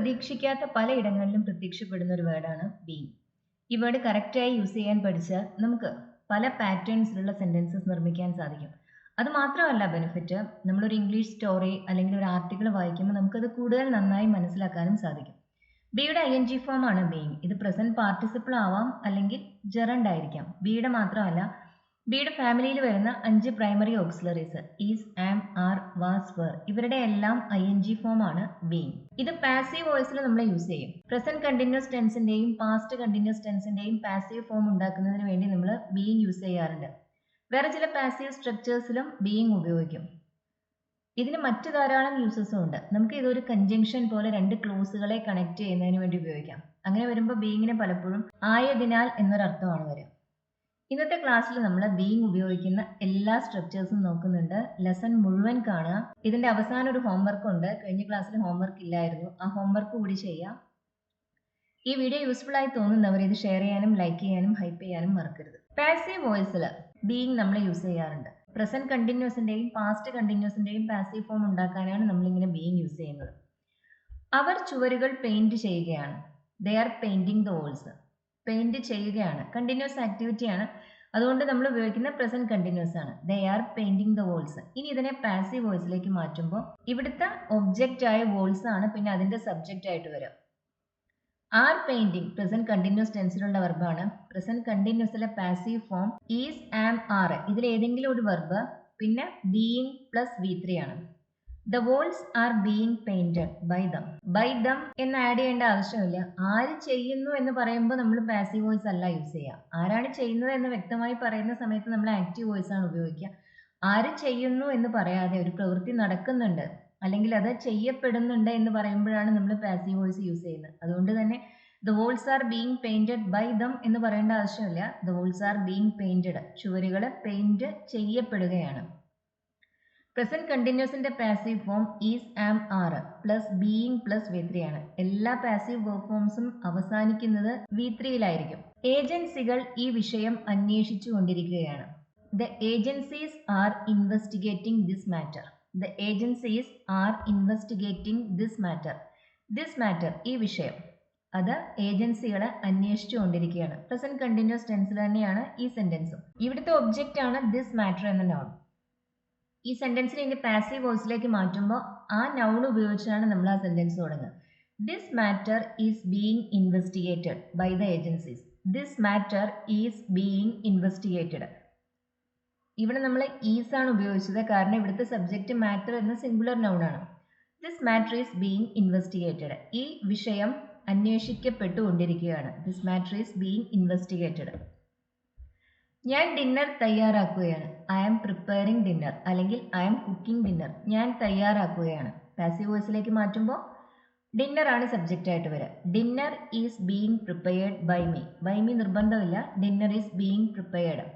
പ്രതീക്ഷിക്കാത്ത പലയിടങ്ങളിലും പ്രത്യക്ഷപ്പെടുന്ന ഒരു വേർഡാണ് ബീങ്. ഈ വേർഡ് കറക്റ്റായി യൂസ് ചെയ്യാൻ പഠിച്ചാൽ നമുക്ക് പല പാറ്റേൺസിലുള്ള സെൻറ്റൻസസ് നിർമ്മിക്കാൻ സാധിക്കും. അത് മാത്രമല്ല ബെനിഫിറ്റ്, നമ്മളൊരു ഇംഗ്ലീഷ് സ്റ്റോറി അല്ലെങ്കിൽ ഒരു ആർട്ടിക്കിൾ വായിക്കുമ്പോൾ നമുക്കത് കൂടുതൽ നന്നായി മനസ്സിലാക്കാനും സാധിക്കും. ബിയുടെ ING ഫോം ആണ് ബീങ്. ഇത് പ്രസന്റ് പാർട്ടിസിപ്പിൾ ആവാം അല്ലെങ്കിൽ ജെറണ്ട് ആയിരിക്കാം. ബിയുടെ മാത്രമല്ല, ബിയുടെ ഫാമിലിയിൽ വരുന്ന 5 primary auxiliaries is, am, are, was, were ഇവരുടെ എല്ലാം ING ഫോം ആണ് ബീങ്. ഇത് പാസീവ് വോയിസിൽ നമ്മൾ യൂസ് ചെയ്യും. പ്രസന്റ് കണ്ടിന്യൂസ് ടെൻസിന്റെയും പാസ്റ്റ് കണ്ടിന്യൂസ് ടെൻസിന്റെയും പാസീവ് ഫോം ഉണ്ടാക്കുന്നതിന് വേണ്ടി നമ്മൾ ബീങ് യൂസ് ചെയ്യാറുണ്ട്. വേറെ ചില പാസീവ് സ്ട്രക്ചേഴ്സിലും ബീങ് ഉപയോഗിക്കും. ഇതിന് മറ്റു ധാരാളം യൂസസും ഉണ്ട്. നമുക്ക് ഇതൊരു കൺജങ്ഷൻ പോലെ രണ്ട് ക്ലോസുകളെ കണക്ട് ചെയ്യുന്നതിന് വേണ്ടി ഉപയോഗിക്കാം. അങ്ങനെ വരുമ്പോൾ ബീങ്ങിന് പലപ്പോഴും ആയതിനാൽ എന്നൊരർത്ഥമാണ് വരിക. ഇന്നത്തെ ക്ലാസ്സിൽ നമ്മൾ ബീങ് ഉപയോഗിക്കുന്ന എല്ലാ സ്ട്രക്ചേഴ്സും നോക്കുന്നുണ്ട്. ലെസൺ മുഴുവൻ കാണുക. ഇതിന്റെ അവസാനം ഒരു ഹോംവർക്ക് ഉണ്ട്. കഴിഞ്ഞ ക്ലാസ്സിൽ ഹോംവർക്ക് ഇല്ലായിരുന്നു. ആ ഹോംവർക്ക് കൂടി ചെയ്യാം. ഈ വീഡിയോ യൂസ്ഫുൾ ആയി തോന്നുന്നവർ ഇത് ഷെയർ ചെയ്യാനും ലൈക്ക് ചെയ്യാനും ഹൈപ്പ് ചെയ്യാനും മറക്കരുത്. പാസീവ് വോയിസിൽ ബീങ് നമ്മൾ യൂസ് ചെയ്യാറുണ്ട്. പ്രസന്റ് കണ്ടിന്യൂസിന്റെയും പാസ്റ്റ് കണ്ടിന്യൂസിന്റെയും പാസീവ് ഫോം ഉണ്ടാക്കാനാണ് നമ്മളിങ്ങനെ ബീങ് യൂസ് ചെയ്യുന്നത്. അവർ ചുവരുകൾ പെയിന്റ് ചെയ്യുകയാണ്. They are painting the walls. Paint ചെയ്യുകയാണ്, കണ്ടിന്യൂസ് ആക്ടിവിറ്റി ആണ്. അതുകൊണ്ട് നമ്മൾ ഉപയോഗിക്കുന്ന പ്രസന്റ് കണ്ടിന്യൂസ് ആണ്. They are painting the walls. ഇനി ഇതിനെ പാസീവ് വോയിസിലേക്ക് മാറ്റുമ്പോൾ ഇവിടുത്തെ ഒബ്ജക്റ്റ് ആയ വോൾസ് ആണ് പിന്നെ അതിന്റെ സബ്ജക്റ്റ് ആയിട്ട് വരിക. ആർ പെയിന്റിംഗ് പ്രസന്റ് കണ്ടിന്യൂസ് ടെൻസിലുള്ള വെർബാണ്. പ്രസന്റ് കണ്ടിന്യൂസിലെ passive form is, am, are ഇതിൽ ഏതെങ്കിലും ഒരു വെർബ് പിന്നെ ബീയിങ് പ്ലസ് V3 ആണ്. The walls are being painted by them. By them എന്ന് ആഡ് ചെയ്യേണ്ട ആവശ്യമില്ല. ആര് ചെയ്യുന്നു എന്ന് പറയുമ്പോൾ നമ്മൾ പാസീവ് വോയിസ് അല്ല യൂസ് ചെയ്യുക. ആരാണ് ചെയ്യുന്നത് എന്ന് വ്യക്തമായി പറയുന്ന സമയത്ത് നമ്മൾ ആക്റ്റീവ് വോയിസ് ആണ് ഉപയോഗിക്കുക. ആര് ചെയ്യുന്നു എന്ന് പറയാതെ ഒരു പ്രവൃത്തി നടക്കുന്നുണ്ട് അല്ലെങ്കിൽ അത് ചെയ്യപ്പെടുന്നുണ്ട് എന്ന് പറയുമ്പോഴാണ് നമ്മൾ പാസീവ് വോയിസ് യൂസ് ചെയ്യുന്നത്. അതുകൊണ്ട് തന്നെ the walls are being painted by them എന്ന് പറയേണ്ട ആവശ്യമില്ല. The walls are being painted, ചുവരുകൾ പെയിന്റ് ചെയ്യപ്പെടുകയാണ്. പ്രസന്റ് കണ്ടിന്യൂസിന്റെ passive form is, am, are plus being plus V3 ആണ്. എല്ലാ പാസീവ് വേർബ് ഫോംസും അവസാനിക്കുന്നത് V3യിലായിരിക്കും. ഏജൻസികൾ ഈ വിഷയം അന്വേഷിച്ചു കൊണ്ടിരിക്കുകയാണ്. The agencies are investigating this matter. The agencies are investigating this matter. This matter ഈ വിഷയം, അത് ഏജൻസികളെ അന്വേഷിച്ചു കൊണ്ടിരിക്കുകയാണ്. പ്രസന്റ് കണ്ടിന്യൂസ് ടെൻസിൽ തന്നെയാണ് ഈ സെന്റൻസും. ഇവിടുത്തെ ഒബ്ജക്റ്റ് ആണ് ദിസ് മാറ്റർ എന്ന നൗൺ. ഈ സെന്റൻസിനെ ഇനി പാസീവ് വോയിസിലേക്ക് മാറ്റുമ്പോൾ ആ നൗൺ ഉപയോഗിച്ചാണ് നമ്മൾ ആ സെന്റൻസ് തുടങ്ങുക. This matter is being investigated by the agencies. This matter is being investigated. ഇവിടെ നമ്മൾ ഈസ് ആണ് ഉപയോഗിച്ചത്, കാരണം ഇവിടുത്തെ സബ്ജക്റ്റ് മാറ്റർ എന്ന സിംഗുലർ നൗൺ ആണ്. This matter is being investigated. ഈ വിഷയം അന്വേഷിക്കപ്പെട്ടുകൊണ്ടിരിക്കുകയാണ്. This matter is being investigated. ഞാൻ ഡിന്നർ തയ്യാറാക്കുകയാണ്. ഐ ആം പ്രിപ്പയറിംഗ് ഡിന്നർ അല്ലെങ്കിൽ ഐ ആം കുക്കിംഗ് ഡിന്നർ. ഞാൻ തയ്യാറാക്കുകയാണ്. പാസീവ് വോയിസിലേക്ക് മാറ്റുമ്പോൾ ഡിന്നർ ആണ് സബ്ജക്റ്റ് ആയിട്ട് വരിക. Dinner is being prepared by me. By me നിർബന്ധമില്ല. Dinner is being prepared.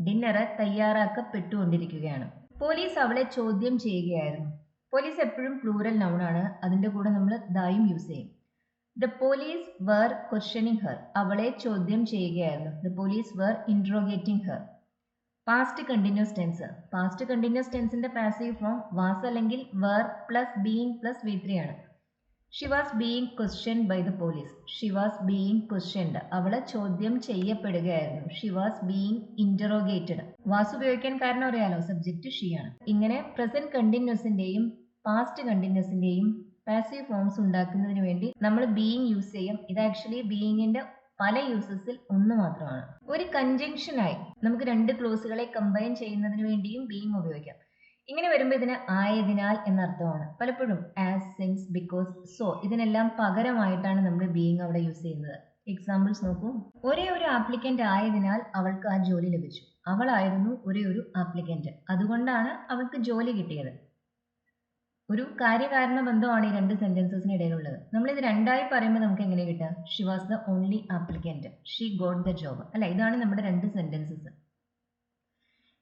ഡിന്നർ തയ്യാറാക്കപ്പെട്ടുകൊണ്ടിരിക്കുകയാണ്. പോലീസ് അവളെ ചോദ്യം ചെയ്യുകയായിരുന്നു. പോലീസ് എപ്പോഴും പ്ലൂറൽ നൗൺ ആണ്. അതിന്റെ കൂടെ നമ്മൾ ദായും യൂസ് ചെയ്യും. The police were questioning her. അവളെ ചോദ്യം ചെയ്യുകയായിരുന്നു. The police were interrogating her. Past continuous tense. Past continuous ടെൻസിന്റെ പാസീവ് ഫോം വാസ് അല്ലെങ്കിൽ were plus being plus V3 ആണ്. She was being questioned by the police. She was being questioned. അവളെ ചോദ്യം ചെയ്യപ്പെടുകയായിരുന്നു. She was being interrogated. Was ഉപയോഗിക്കാൻ കാരണം അറിയാലോ, subject she ആണ്. ഇങ്ങനെ പ്രസന്റ് കണ്ടിന്യൂസിന്റെയും പാസ്റ്റ് കണ്ടിന്യൂസിന്റെയും പാസീവ് ഫോംസ് ഉണ്ടാക്കുന്നതിന് വേണ്ടി നമ്മൾ ബീയിങ് യൂസ് ചെയ്യും. ഇത് ആക്ച്വലി ബീയിങ്ങിന്റെ പല യൂസസിൽ ഒന്ന് മാത്രമാണ്. ഒരു കൺജങ്ഷനായി നമുക്ക് രണ്ട് ക്ലോസുകളെ കമ്പൈൻ ചെയ്യുന്നതിന് വേണ്ടിയും ബീയിങ് ഉപയോഗിക്കാം. ഇങ്ങനെ വരുമ്പോൾ ഇതിന് ആയതിനാൽ എന്നർത്ഥമാണ്. പലപ്പോഴും ആസ്, സിൻസ്, ബിക്കോസ്, സോ ഇതിനെല്ലാം പകരമായിട്ടാണ് നമ്മൾ ബീയിങ് അവിടെ യൂസ് ചെയ്യുന്നത്. എക്സാമ്പിൾസ് നോക്കൂ. ഒരേ ഒരു ആപ്ലിക്കന്റ് ആയതിനാൽ അവൾക്ക് ആ ജോലി ലഭിച്ചു. അവളായിരുന്നു ഒരേ ഒരു ആപ്ലിക്കന്റ്, അതുകൊണ്ടാണ് അവൾക്ക് ജോലി കിട്ടിയത്. ഒരു കാര്യകാരണ ബന്ധമാണ് ഈ രണ്ട് സെന്റൻസസിന് ഇടയിലുള്ളത്. നമ്മൾ ഇത് രണ്ടായി പറയുമ്പോൾ നമുക്ക് എങ്ങനെ കിട്ടുക? She was the only applicant, she got the job. അല്ല, ഇതാണ് നമ്മുടെ രണ്ട് സെന്റൻസസ്.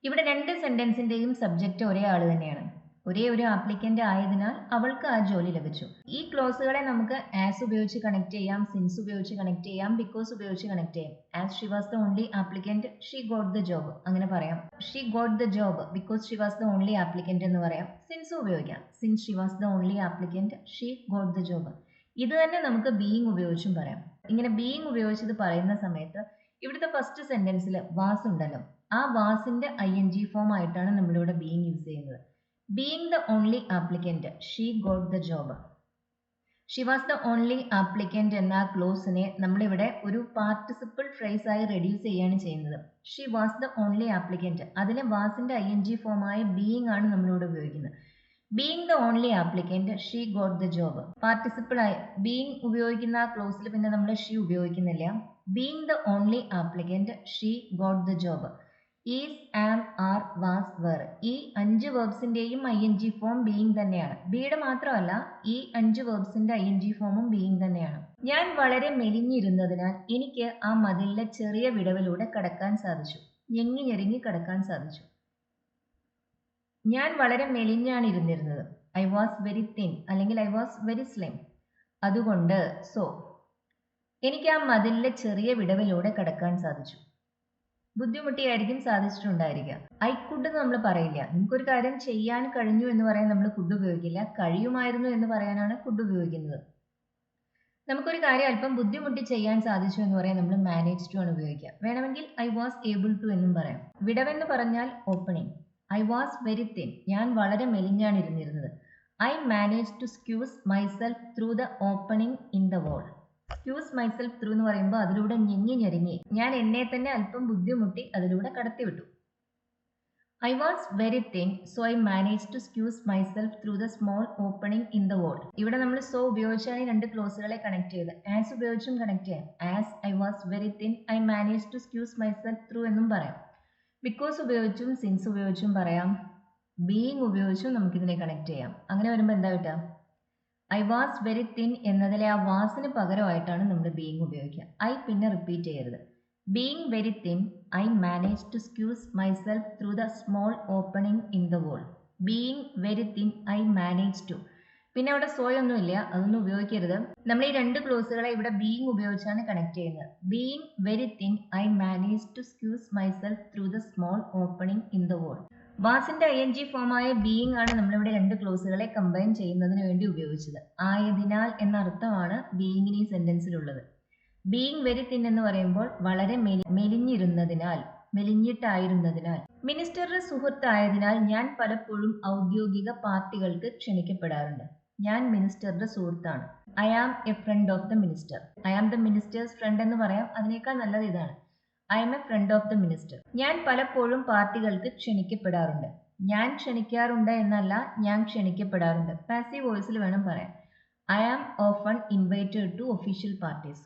ഇവിടെ രണ്ട് സെന്റൻസിന്റെയും സബ്ജക്റ്റ് ഒരേ ആള് തന്നെയാണ്. ഒരേ ഒരു ആപ്ലിക്കന്റ് ആയതിനാൽ അവൾക്ക് ആ ജോലി ലഭിച്ചു. ഈ ക്ലോസുകളെ നമുക്ക് ആസ് ഉപയോഗിച്ച് കണക്ട് ചെയ്യാം, സിൻസ് ഉപയോഗിച്ച് കണക്ട് ചെയ്യാം, ബിക്കോസ് ഉപയോഗിച്ച് കണക്ട് ചെയ്യാം. As she was the only applicant, she got the job അങ്ങനെ പറയാം. She got the job because she was the only applicant എന്ന് പറയാം. സിൻസ് ഉപയോഗിക്കാം. Since she was the only applicant, she got the job. ഇത് തന്നെ നമുക്ക് being ഉപയോഗിച്ചും പറയാം. ഇങ്ങനെ ബീയിങ് ഉപയോഗിച്ചത് പറയുന്ന സമയത്ത് ഇവിടുത്തെ ഫസ്റ്റ് സെന്റൻസിൽ വാസ് ഉണ്ടല്ലോ, ആ വാസിന്റെ ING ഫോം ആയിട്ടാണ് നമ്മളിവിടെ ബീയിങ് യൂസ് ചെയ്യുന്നത്. Being the only applicant she got the job. Xi was the only applicant എന്ന ക്ലോസിനെ നമ്മളിവിടെ ഒരു പാർട്ടിസിപ്പിൾ ഫ്രേസ് ആയി റെഡ്യൂസ് ചെയ്യാണ് ചെയ്യുന്നത്. She was the only applicant, അതിലെ വാസിന്റെ ING ഫോം ആയ ബീയിങ് ആണ് നമ്മളിവിടെ ഉപയോഗിക്കുന്നത്. Being the only applicant she got the job. Participle ആയി ബീയിങ് ഉപയോഗിക്കുന്ന ആ ക്ലോസിൽ പിന്നെ നമ്മൾ ഷീ ഉപയോഗിക്കുന്നില്ല. Being the only applicant she got the job. Is, am, are, was, were, ഈ 5 വേർബ്സിന്റെയും ING ഫോം ബീയിങ് തന്നെയാണ്. ബിയുടെ മാത്രമല്ല, ഈ 5 വേർബ്സിന്റെ ING ഫോമും ബീയിങ് തന്നെയാണ്. ഞാൻ വളരെ മെലിഞ്ഞിരുന്നതിനാൽ എനിക്ക് ആ മതിലിലെ ചെറിയ വിടവിലൂടെ കടക്കാൻ സാധിച്ചു. ഞെങ്ങി ഞെരുങ്ങി കടക്കാൻ സാധിച്ചു. ഞാൻ വളരെ മെലിഞ്ഞാണ് ഇരുന്നിരുന്നത്. ഐ വാസ് വെരി തിൻ അല്ലെങ്കിൽ ഐ വാസ് വെരി സ്ലിം. അതുകൊണ്ട് എനിക്ക് ആ മതിലിലെ ചെറിയ വിടവിലൂടെ കടക്കാൻ സാധിച്ചു. ബുദ്ധിമുട്ടിയായിരിക്കും സാധിച്ചിട്ടുണ്ടായിരിക്കുക. ഐ കുഡ് എന്ന് നമ്മൾ പറയില്ല. നമുക്കൊരു കാര്യം ചെയ്യാൻ കഴിഞ്ഞു എന്ന് പറയാൻ നമ്മൾ കുഡ് ഉപയോഗിക്കില്ല. കഴിയുമായിരുന്നു എന്ന് പറയാനാണ് കുഡ് ഉപയോഗിക്കുന്നത്. നമുക്കൊരു കാര്യം അല്പം ബുദ്ധിമുട്ടി ചെയ്യാൻ സാധിച്ചു എന്ന് പറയാൻ നമ്മൾ മാനേജ് ടു ആണ് ഉപയോഗിക്കുക. വേണമെങ്കിൽ ഐ വാസ് ഏബിൾ ടു എന്നും പറയാം. വിടവെന്ന് പറഞ്ഞാൽ opening. I was very thin, ഞാൻ വളരെ മെലിഞ്ഞാണ് ഇരുന്നിരുന്നത്. I manage to squeeze myself through the opening in the wall. Squeeze myself through എന്ന് പറയുമ്പോൾ അതിലൂടെ ഞെങ്ങി ഞെരുങ്ങി, ഞാൻ എന്നെ തന്നെ അല്പം ബുദ്ധിമുട്ടി അതിലൂടെ കടത്തിവിട്ടു. I was very thin, so I manage to squeeze myself through the small opening in the wall. ഇവിടെ നമ്മൾ സോ ഉപയോഗിച്ചാണ് ഈ 2 ക്ലോസുകളെ കണക്ട് ചെയ്ത്. ആസ് ഉപയോഗിച്ചും കണക്ട് ചെയ്യാം. As I was very thin, I manage to squeeze myself through എന്നും പറയാം. ബിക്കോസ് ഉപയോഗിച്ചും സിൻസ് ഉപയോഗിച്ചും പറയാം. ബീയിങ് ഉപയോഗിച്ചും നമുക്കിതിനെ കണക്ട് ചെയ്യാം. അങ്ങനെ വരുമ്പോൾ എന്താ കിട്ടുക? ഐ വാസ് വെരി തിൻ എന്നതിലെ ആ വാസിന് പകരമായിട്ടാണ് നമ്മൾ ബീയിങ് ഉപയോഗിക്കുക. ഐ പിന്നെ റിപ്പീറ്റ് ചെയ്യരുത്. Being very thin, I manage to squeeze myself through the small opening in the wall. Being very thin, I manage to. പിന്നെ അവിടെ സോയൊന്നുമില്ല, അതൊന്നും ഉപയോഗിക്കരുത്. നമ്മൾ ഈ 2 ക്ലോസുകളെ ഇവിടെ ബീയിങ് ഉപയോഗിച്ചാണ് കണക്ട് ചെയ്യുന്നത്. Being very thin, I manage to squeeze myself through the small opening in the wall. വാസിന്റെ ING ഫോമായ ബീയിങ് ആണ് നമ്മളിവിടെ 2 ക്ലോസുകളെ കമ്പൈൻ ചെയ്യുന്നതിന് വേണ്ടി ഉപയോഗിച്ചത്. ആയതിനാൽ എന്ന അർത്ഥമാണ് ബീയിങ്ങിന് ഈ സെന്റൻസിലുള്ളത്. ബീയിങ് വെരി തിൻ എന്ന് പറയുമ്പോൾ വളരെ മെലിഞ്ഞിരുന്നതിനാൽ, മെലിഞ്ഞിട്ടായിരുന്നതിനാൽ. മിനിസ്റ്ററുടെ സുഹൃത്തായതിനാൽ ഞാൻ പലപ്പോഴും ഔദ്യോഗിക പാർട്ടികൾക്ക് ക്ഷണിക്കപ്പെടാറുണ്ട്. ഞാൻ മിനിസ്റ്ററുടെ സുഹൃത്താണ്. I am a friend of the minister. I am the minister's friend എന്ന് പറയാം. അതിനേക്കാൾ നല്ലത് ഇതാണ്. I am a friend of the minister. ഞാൻ പലപ്പോഴും പാർട്ടികൾക്ക് ക്ഷണിക്കപ്പെടാറുണ്ട്. ഞാൻ ക്ഷണിക്കാറുണ്ട് എന്നല്ല, ഞാൻ ക്ഷണിക്കപ്പെടാറുണ്ട്. പാസീവ് വോയിസിൽ വേണം പറയാൻ. I am often invited to official parties.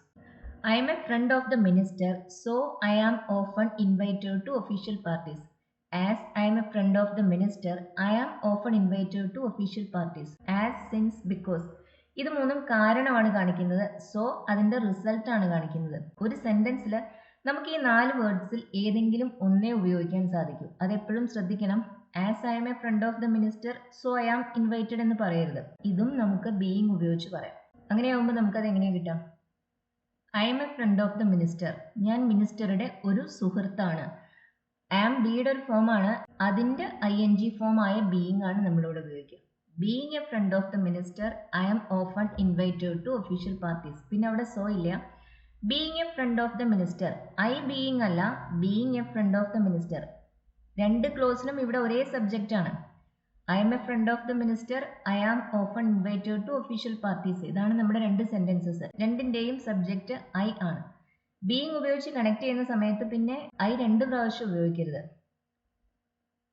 I am a friend of the minister, so I am often invited to official parties. As I am a friend of the minister, I am often invited to official parties. As, since, because. ഇത് 3 കാരണമാണ് കാണിക്കുന്നത്. So അതിന്റെ result ആണ് കാണിക്കുന്നത്. ഒരു സെന്റൻസിൽ നമുക്ക് ഈ 4 വേർഡ്സിൽ ഏതെങ്കിലും ഒന്നേ ഉപയോഗിക്കാൻ സാധിക്കൂ. അതെപ്പോഴും ശ്രദ്ധിക്കണം. As I am a friend of the minister, so I am invited എന്ന് പറയരുത്. ഇതും നമുക്ക് ബീയിങ് ഉപയോഗിച്ച് പറയാം. അങ്ങനെയാകുമ്പോൾ നമുക്കത് എങ്ങനെ കിട്ടാം? I am a friend of the minister. ഞാൻ മിനിസ്റ്ററുടെ ഒരു സുഹൃത്താണ്. ആം ബിയുടെ ഒരു ഫോമാണ്. അതിന്റെ ING ഫോമായ ബീയിങ് ആണ് നമ്മളിവിടെ ഉപയോഗിക്കുക. Being a friend of the minister, I am often invited to official parties. പിന്നെ അവിടെ സോ ഇല്ല. Being a friend of the minister. I being അല്ല, being a friend of the minister. 2 ക്ലോസിലും ഇവിടെ ഒരേ സബ്ജക്റ്റ് ആണ്. I am a friend of the minister, I am often invited to official parties. ഇതാണ് നമ്മുടെ 2 സെന്റൻസസ്. 2ന്റെയും subject I ആണ്. Being ഉപയോഗിച്ച് കണക്ട് ചെയ്യുന്ന സമയത്ത് പിന്നെ ഐ 2 പ്രാവശ്യം ഉപയോഗിക്കരുത്.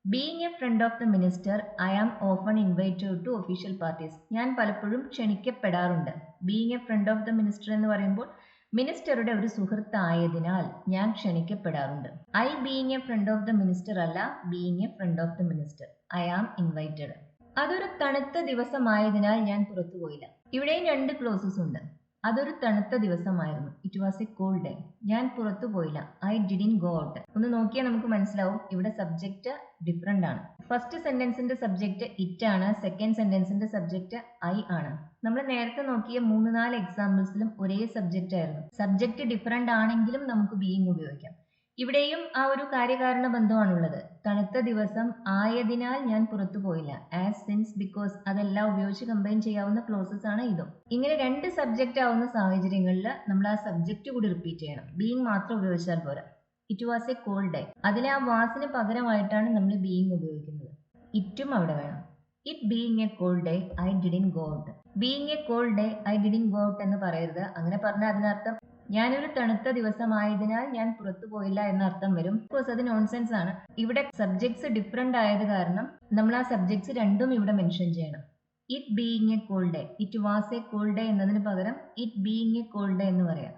Being a friend of the minister, I am often invited to official parties. ഞാൻ പലപ്പോഴും ക്ഷണിക്കപ്പെടാറുണ്ട്. Being a friend of the minister എന്ന് പറയുമ്പോൾ മിനിസ്റ്ററുടെ ഒരു സുഹൃത്തായതിനാൽ ഞാൻ ക്ഷണിക്കപ്പെടാറുണ്ട്. I being a friend of the minister അല്ല, being a friend of the minister. I am invited. അതൊരു തണുത്ത ദിവസമായതിനാൽ ഞാൻ പുറത്തുപോയില്ല. ഇവിടെയും 2 ക്ലോസസ് ഉണ്ട്. അതൊരു തണുത്ത ദിവസമായിരുന്നു. It was a cold day. ഞാൻ പുറത്തു പോയില്ല. I didn't go out. ഒന്ന് നോക്കിയാൽ നമുക്ക് മനസ്സിലാവും ഇവിടെ സബ്ജക്റ്റ് ഡിഫറെന്റ് ആണ്. ഫസ്റ്റ് സെന്റൻസിന്റെ സബ്ജക്റ്റ് ഇറ്റ് ആണ്. സെക്കൻഡ് സെന്റൻസിന്റെ സബ്ജക്റ്റ് ഐ ആണ്. നമ്മൾ നേരത്തെ നോക്കിയ 3-4 എക്സാമ്പിൾസിലും ഒരേ സബ്ജക്റ്റ് ആയിരുന്നു. സബ്ജക്റ്റ് ഡിഫറെന്റ് ആണെങ്കിലും നമുക്ക് ബീയിങ് ഉപയോഗിക്കാം. ഇവിടെയും ആ ഒരു കാര്യകാരണ ബന്ധമാണുള്ളത്. തണുത്ത ദിവസം ആയതിനാൽ ഞാൻ പുറത്തു പോയില്ല. ആസ് സിൻസ് ബിക്കോസ് അതെല്ലാം ഉപയോഗിച്ച് കമ്പൈൻ ചെയ്യാവുന്ന ക്ലോസസ് ആണ് ഇതും. ഇങ്ങനെ രണ്ട് സബ്ജക്റ്റ് ആവുന്ന സാഹചര്യങ്ങളിൽ നമ്മൾ ആ സബ്ജക്റ്റ് കൂടി റിപ്പീറ്റ് ചെയ്യണം. ബീയിങ് മാത്രം ഉപയോഗിച്ചാൽ പോരാ. It was a cold day. അതിലെ ആ വാസിന് പകരമായിട്ടാണ് നമ്മൾ ബീയിങ് ഉപയോഗിക്കുന്നത്. ഇറ്റും അവിടെ വേണം. It being a cold day I didn't go out. Being a cold day I didn't go out എന്ന് പറയരുത്. അങ്ങനെ പറഞ്ഞാൽ അതിനർത്ഥം ഞാനൊരു തണുത്ത ദിവസമായതിനാൽ ഞാൻ പുറത്തു പോയില്ല എന്ന അർത്ഥം വരും. ബിക്കോസ് അത് നോൺസെൻസ് ആണ്. ഇവിടെ സബ്ജക്ട്സ് ഡിഫറെന്റ് ആയത് കാരണം നമ്മൾ ആ സബ്ജക്ട്സ് രണ്ടും ഇവിടെ മെൻഷൻ ചെയ്യണം. It being a cold day, it was a cold day എന്നതിന് പകരം it being a cold day എന്ന് പറയാം.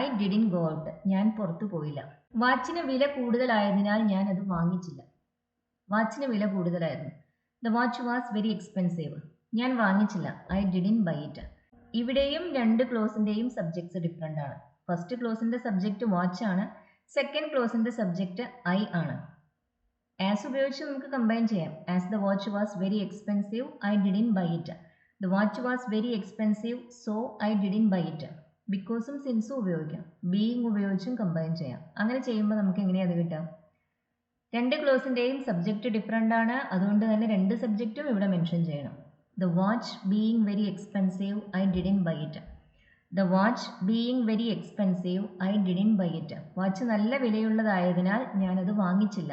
ഐ ഡിഡിൻ ഗോ ഔട്ട്, ഞാൻ പുറത്തു പോയില്ല. വാച്ചിന് വില കൂടുതലായതിനാൽ ഞാൻ അത് വാങ്ങിച്ചില്ല. വാച്ചിന് വില കൂടുതലായിരുന്നു. The watch was very expensive. ഞാൻ വാങ്ങിച്ചില്ല. I didn't buy it. ഇവിടെയും രണ്ട് ക്ലോസിന്റെയും സബ്ജക്ട്സ് ഡിഫറെന്റ് ആണ്. ഫസ്റ്റ് ക്ലോസിന്റെ സബ്ജക്റ്റ് വാച്ച് ആണ്. സെക്കൻഡ് ക്ലോസിന്റെ സബ്ജക്റ്റ് ഐ ആണ്. ആസ് ഉപയോഗിച്ച് നമുക്ക് കമ്പൈൻ ചെയ്യാം. As the watch was very expensive I didn't buy it. The watch was very expensive so I didn't buy it. ബിക്കോസും സിൻസും ഉപയോഗിക്കാം. ബീയിങ് ഉപയോഗിച്ചും കമ്പൈൻ ചെയ്യാം. അങ്ങനെ ചെയ്യുമ്പോൾ നമുക്ക് എങ്ങനെയാണ് അത് കിട്ടുക? രണ്ട് ക്ലോസിന്റെയും സബ്ജക്റ്റ് ഡിഫറെന്റ് ആണ്. അതുകൊണ്ട് തന്നെ രണ്ട് സബ്ജക്റ്റും ഇവിടെ മെൻഷൻ ചെയ്യണം. The watch being very expensive, I didn't buy it. The watch being very expensive, I didn't buy it. Watch നല്ല വിലയുള്ളതായതിനാൽ ഞാനത് വാങ്ങിച്ചില്ല.